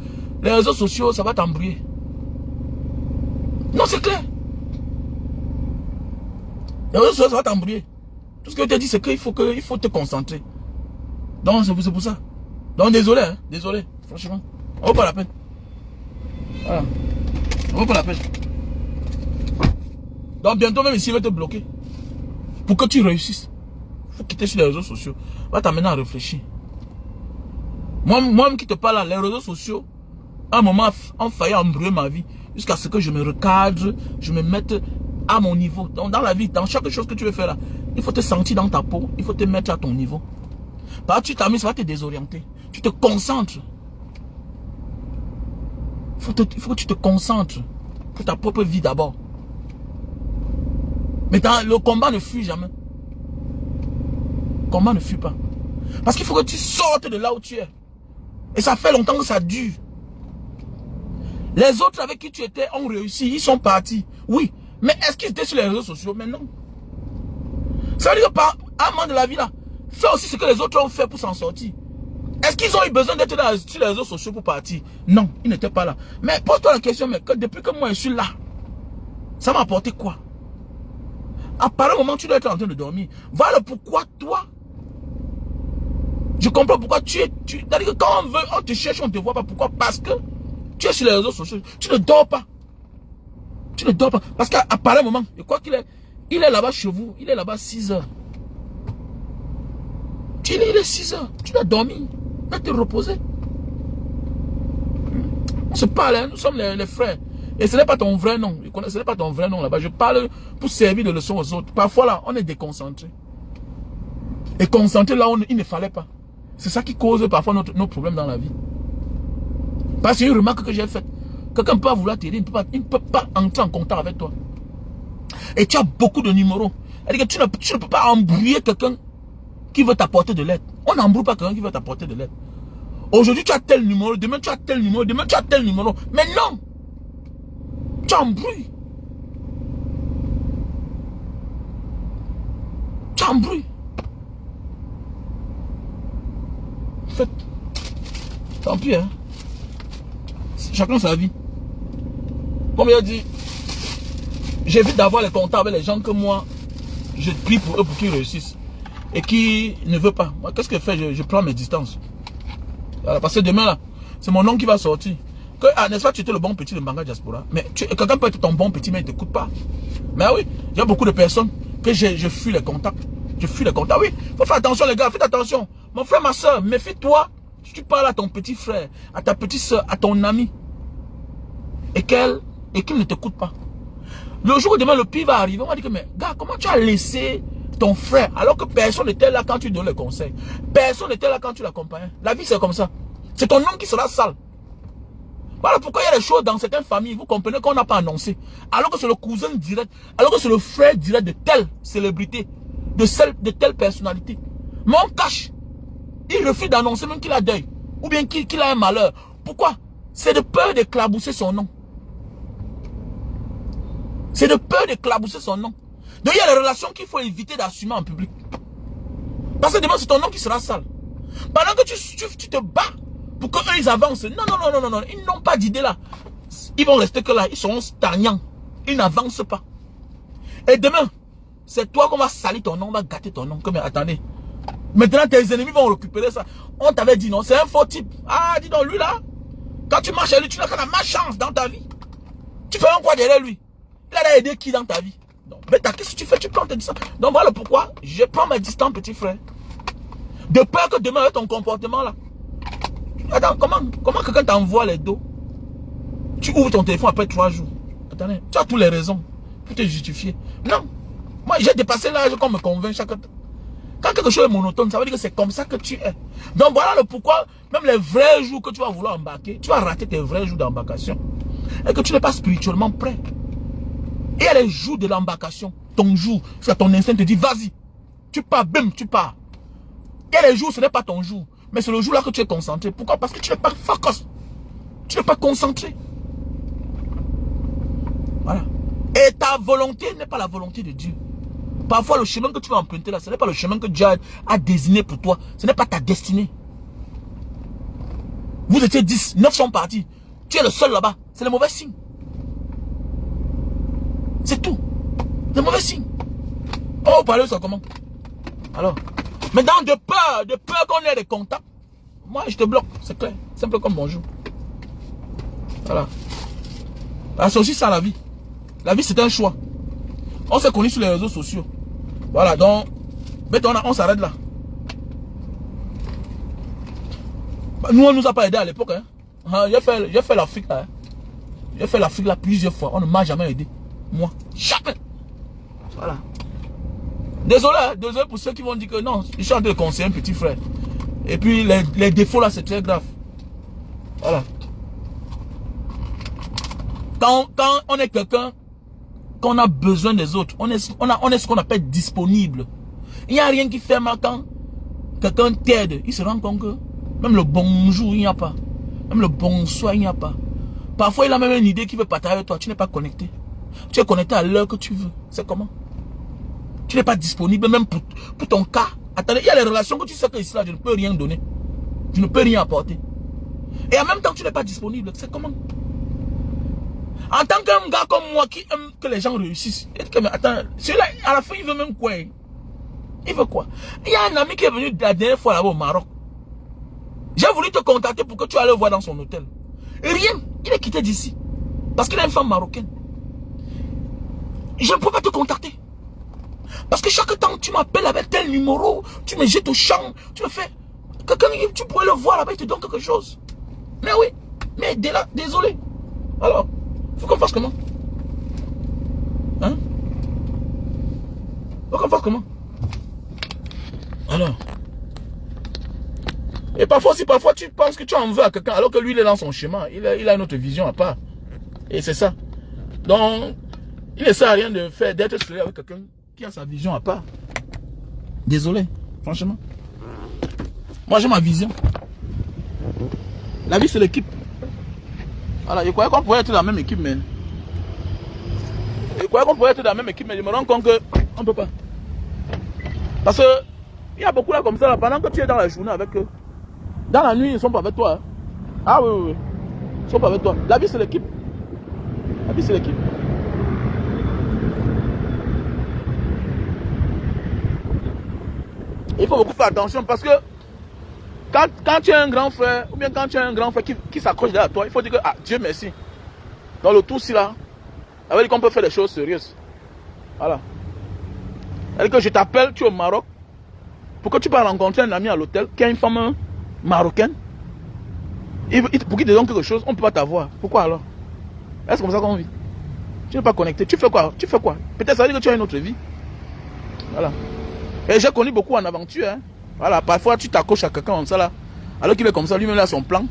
les réseaux sociaux, ça va t'embrouiller. Non, c'est clair. Les réseaux sociaux, ça va t'embrouiller. Tout ce que je te dis, c'est qu'il faut te concentrer. Donc, c'est pour ça. Donc, désolé, hein, désolé. Franchement, on vaut pas la peine. Voilà. On vaut pas la peine. Donc, bientôt même ici, il va te bloquer. Pour que tu réussisses. Il faut quitter sur les réseaux sociaux. Va t'amener à réfléchir. Moi qui te parle là, les réseaux sociaux, à un moment, ont failli embrouiller ma vie. Jusqu'à ce que je me recadre, je me mette à mon niveau. Donc dans la vie, dans chaque chose que tu veux faire là, il faut te sentir dans ta peau, il faut te mettre à ton niveau. Parce que tu t'amuses, ça va te désorienter. Tu te concentres. Il faut que tu te concentres pour ta propre vie d'abord. Mais le combat ne fuit jamais. Le combat ne fuit pas. Parce qu'il faut que tu sortes de là où tu es. Et ça fait longtemps que ça dure. Les autres avec qui tu étais ont réussi, ils sont partis. Oui, mais est-ce qu'ils étaient sur les réseaux sociaux? Mais non. Ça veut dire que par un moment de la vie là, fais aussi ce que les autres ont fait pour s'en sortir. Est-ce qu'ils ont eu besoin d'être sur les réseaux sociaux pour partir? Non, ils n'étaient pas là. Mais pose-toi la question, mais depuis que moi je suis là, ça m'a apporté quoi? À part un moment, tu dois être en train de dormir. Voilà pourquoi toi, je comprends pourquoi c'est-à-dire que quand on te cherche, on ne te voit pas. Pourquoi? Parce que tu es sur les réseaux sociaux. Tu ne dors pas. Tu ne dors pas. Parce qu'à un moment, je crois qu'il est, il est là-bas chez vous. Il est là-bas 6 heures. Il est 6 heures. Tu dois dormir. Tu dois te reposer. On se parle, hein? Nous sommes les frères. Et ce n'est pas ton vrai nom. Ce n'est pas ton vrai nom là-bas. Je parle pour servir de leçon aux autres. Parfois là, on est déconcentré. Et concentré là où il ne fallait pas. C'est ça qui cause parfois nos problèmes dans la vie. Parce qu'il y a une remarque que j'ai faite. Quelqu'un peut vouloir t'aider, il ne peut pas entrer en contact avec toi. Et tu as beaucoup de numéros. C'est-à-dire que tu ne peux pas embrouiller quelqu'un qui veut t'apporter de l'aide. On n'embrouille pas quelqu'un qui veut t'apporter de l'aide. Aujourd'hui tu as tel numéro, demain tu as tel numéro, demain tu as tel numéro. Mais non! Tu embrouilles. Tu embrouilles. En fait, tant pis, hein. Chacun sa vie. Comme il a dit, j'évite d'avoir les contacts avec les gens que moi, je prie pour eux pour qu'ils réussissent. Et qui ne veut pas. Moi, qu'est-ce que je fais? Je prends mes distances. Voilà, parce que demain, là, c'est mon nom qui va sortir. N'est-ce pas, tu étais le bon petit de Mbanga Diaspora. Mais quelqu'un peut être ton bon petit, mais il ne t'écoute pas. Mais oui, il y a beaucoup de personnes que je fuis les contacts. Je fuis les contacts. Oui, il faut faire attention, les gars, faites attention. Mon frère, ma soeur, méfie-toi. Si tu parles à ton petit frère, à ta petite soeur, à ton ami, et qu'il ne t'écoute pas. Le jour où demain le pire va arriver, on va dire que, mais gars, comment tu as laissé ton frère alors que personne n'était là quand tu donnes le conseil? Personne n'était là quand tu l'accompagnais. La vie, c'est comme ça. C'est ton nom qui sera sale. Voilà pourquoi il y a des choses dans certaines familles, vous comprenez qu'on n'a pas annoncé. Alors que c'est le cousin direct, alors que c'est le frère direct de telle célébrité, de telle personnalité. Mais on cache. Il refuse d'annoncer même qu'il a deuil. Ou bien qu'il a un malheur. Pourquoi? C'est de peur d'éclabousser son nom. C'est de peur d'éclabousser son nom. Donc il y a des relations qu'il faut éviter d'assumer en public. Parce que demain c'est ton nom qui sera sale. Pendant que tu te bats pour qu'eux ils avancent. Non, non, non, non, non. Ils n'ont pas d'idée là. Ils vont rester que là. Ils seront stagnants. Ils n'avancent pas. Et demain, c'est toi qu'on va salir ton nom, on va gâter ton nom. Mais attendez. Maintenant tes ennemis vont récupérer ça. On t'avait dit non, c'est un faux type. Ah, dis donc lui là. Quand tu marches à lui, tu n'as qu'à malchance dans ta vie. Tu fais un quoi derrière lui? Il a aidé qui dans ta vie? Donc, mais qu'est-ce que tu fais? Tu prends tes distances. Donc voilà pourquoi je prends mes distances, petit frère. De peur que demain, avec ton comportement là. Attends, comment quelqu'un t'envoie les dos? Tu ouvres ton téléphone après 3 jours. Attendez, tu as toutes les raisons pour te justifier. Non. Moi, j'ai dépassé l'âge qu'on me convainc chaque temps. Quand quelque chose est monotone, ça veut dire que c'est comme ça que tu es. Donc voilà le pourquoi, même les vrais jours que tu vas vouloir embarquer, tu vas rater tes vrais jours d'embarcation. Et que tu n'es pas spirituellement prêt. Et il y a les jours de l'embarcation. Ton jour, c'est ton instinct te dit, vas-y. Tu pars, bim, tu pars. Il y a les jours, ce n'est pas ton jour. Mais c'est le jour là que tu es concentré. Pourquoi? Parce que tu n'es pas focus. Tu n'es pas concentré. Voilà. Et ta volonté n'est pas la volonté de Dieu. Parfois, le chemin que tu vas emprunter là, ce n'est pas le chemin que Dieu a désigné pour toi. Ce n'est pas ta destinée. Vous étiez 10, 9 sont partis. Tu es le seul là-bas. C'est le mauvais signe. C'est tout. C'est le mauvais signe. Oh, vous parlez ça comment? Alors, maintenant, de peur qu'on ait des contacts, moi, je te bloque. C'est clair. Simple comme bonjour. Voilà. C'est aussi ça la vie. La vie, c'est un choix. On s'est connus sur les réseaux sociaux. Voilà, donc, maintenant, on s'arrête là. Nous, on ne nous a pas aidé à l'époque. Hein. Hein, j'ai fait l'Afrique là. J'ai fait l'Afrique là plusieurs fois. On ne m'a jamais aidé. Moi, jamais. Voilà. Désolé, hein, désolé pour ceux qui vont dire que non, je suis en train de conseiller un petit frère. Et puis les défauts là, c'est très grave. Voilà. Quand on est quelqu'un, quand on a besoin des autres, on est ce qu'on appelle disponible. Il n'y a rien qui fait mal quand quelqu'un t'aide. Il se rend compte que même le bonjour, il n'y a pas. Même le bonsoir, il n'y a pas. Parfois, il a même une idée qui veut partager avec toi. Tu n'es pas connecté. Tu es connecté à l'heure que tu veux. C'est comment? Tu n'es pas disponible même pour ton cas. Attendez, il y a les relations que tu sais que ici, là, je ne peux rien donner. Je ne peux rien apporter. Et en même temps, tu n'es pas disponible. C'est comment? En tant qu'un gars comme moi qui aime que les gens réussissent. Mais attends, celui-là, à la fin, il veut même quoi? Il veut quoi? Il y a un ami qui est venu la dernière fois là-bas au Maroc. J'ai voulu te contacter pour que tu ailles le voir dans son hôtel. Et rien. Il est quitté d'ici. Parce qu'il a une femme marocaine. Je ne peux pas te contacter. Parce que chaque temps, tu m'appelles avec tel numéro, tu me jettes au champ, tu me fais... Quelqu'un, tu pourrais le voir là-bas, il te donne quelque chose. Mais oui, mais désolé. Alors, faut qu'on fasse comment? Hein? Faut qu'on fasse comment? Alors. Et parfois tu penses que tu en veux à quelqu'un, alors que lui, il est dans son chemin. Il a une autre vision à part. Et c'est ça. Donc, il ne sert à rien de faire, d'être soleil avec quelqu'un qui a sa vision à part. Désolé, franchement. Moi, j'ai ma vision. La vie, c'est l'équipe. Voilà, je croyais qu'on pourrait être dans la même équipe, mais... Je croyais qu'on pourrait être dans la même équipe, mais je me rends compte qu'on ne peut pas. Parce que, il y a beaucoup là comme ça, là, pendant que tu es dans la journée avec eux. Dans la nuit, ils ne sont pas avec toi. Hein. Ah oui, oui, oui. Ils ne sont pas avec toi. La vie, c'est l'équipe. La vie, c'est l'équipe. Il faut beaucoup faire attention parce que quand tu as un grand frère, ou bien quand tu as un grand frère qui s'accroche derrière toi, il faut dire que, ah, Dieu merci. Dans le tout, si là, ça veut dire qu'on peut faire des choses sérieuses. Voilà. C'est-à-dire que je t'appelle, tu es au Maroc, pour que tu puisses rencontrer un ami à l'hôtel qui a une femme marocaine. Pour qu'il te donne quelque chose, on ne peut pas t'avoir. Pourquoi alors? Est-ce comme ça qu'on vit? Tu n'es pas connecté. Tu fais quoi? Tu fais quoi? Peut-être ça veut dire que tu as une autre vie. Voilà. Et j'ai connu beaucoup en aventure. Hein. Voilà. Parfois, tu t'accroches à quelqu'un comme ça là. Alors qu'il est comme ça, lui-même a son plan.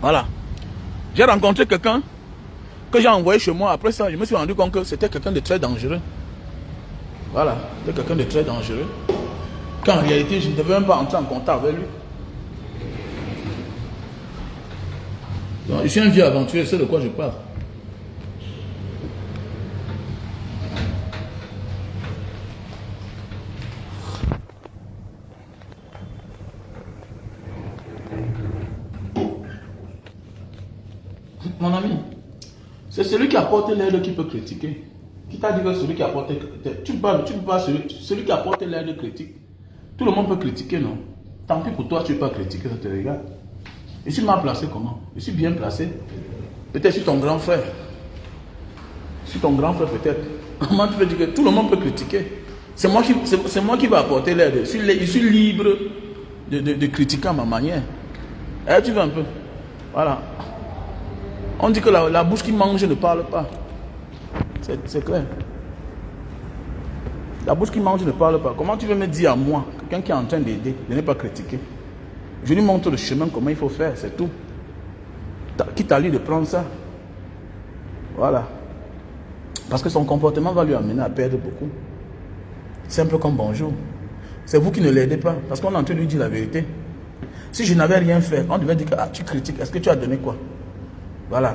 Voilà. J'ai rencontré quelqu'un que j'ai envoyé chez moi. Après ça, je me suis rendu compte que c'était quelqu'un de très dangereux. Voilà. C'était quelqu'un de très dangereux. Qu'en réalité, je ne devais même pas entrer en contact avec lui. Donc, je suis un vieux aventurier, c'est de quoi je parle. Mon ami, c'est celui qui apporte l'aide qui peut critiquer. Qui t'a dit que celui qui apporte... Tu peux pas celui qui apporte l'aide critique. Tout le monde peut critiquer, non? Tant pis pour toi, tu ne peux pas critiquer, ça te regarde. Je suis mal placé comment? Je suis bien placé. Peut-être je suis ton grand frère. Je suis ton grand frère peut-être. Comment tu peux dire que tout le monde peut critiquer? C'est moi qui vais apporter l'aide. Je suis libre de critiquer à ma manière. Eh, tu veux un peu? Voilà. On dit que la bouche qui mange ne parle pas. C'est clair. La bouche qui mange ne parle pas. Comment tu veux me dire à moi, quelqu'un qui est en train d'aider, de ne pas critiquer? Je lui montre le chemin, comment il faut faire, c'est tout. Quitte à lui de prendre ça. Voilà. Parce que son comportement va lui amener à perdre beaucoup. Simple comme bonjour. C'est vous qui ne l'aidez pas, parce qu'on est en train de lui dire la vérité. Si je n'avais rien fait, on devait dire que ah, tu critiques, est-ce que tu as donné quoi? Voilà.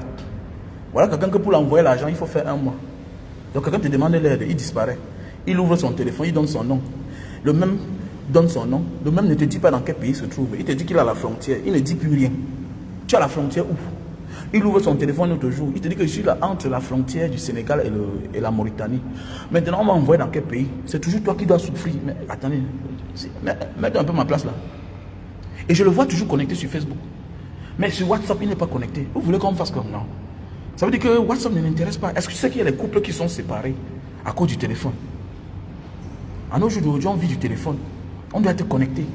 Voilà quelqu'un que pour l'envoyer l'argent, il faut faire 1 mois. Donc quelqu'un te demande l'aide, il disparaît. Il ouvre son téléphone, il donne son nom. Le même donne son nom. Le même ne te dit pas dans quel pays il se trouve. Il te dit qu'il est à la frontière. Il ne dit plus rien. Tu es à la frontière où? Il ouvre son téléphone l'autre jour. Il te dit que je suis là entre la frontière du Sénégal et la Mauritanie. Maintenant, on m'a envoyé dans quel pays? C'est toujours toi qui dois souffrir. Mais attendez, mettez un peu ma place là. Et je le vois toujours connecté sur Facebook. Mais sur WhatsApp, il n'est pas connecté. Vous voulez qu'on fasse comme non? Ça veut dire que WhatsApp ne l'intéresse pas. Est-ce que tu sais qu'il y a des couples qui sont séparés à cause du téléphone? À nos jours d'aujourd'hui, on vit du téléphone. On doit être connecté.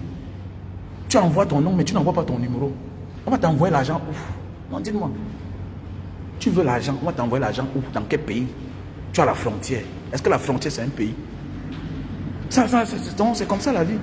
Tu envoies ton nom, mais tu n'envoies pas ton numéro. On va t'envoyer l'argent où? Non, dis-moi. Tu veux l'argent, on va t'envoyer l'argent où? Dans quel pays? Tu as la frontière. Est-ce que la frontière, c'est un pays? C'est comme ça la vie.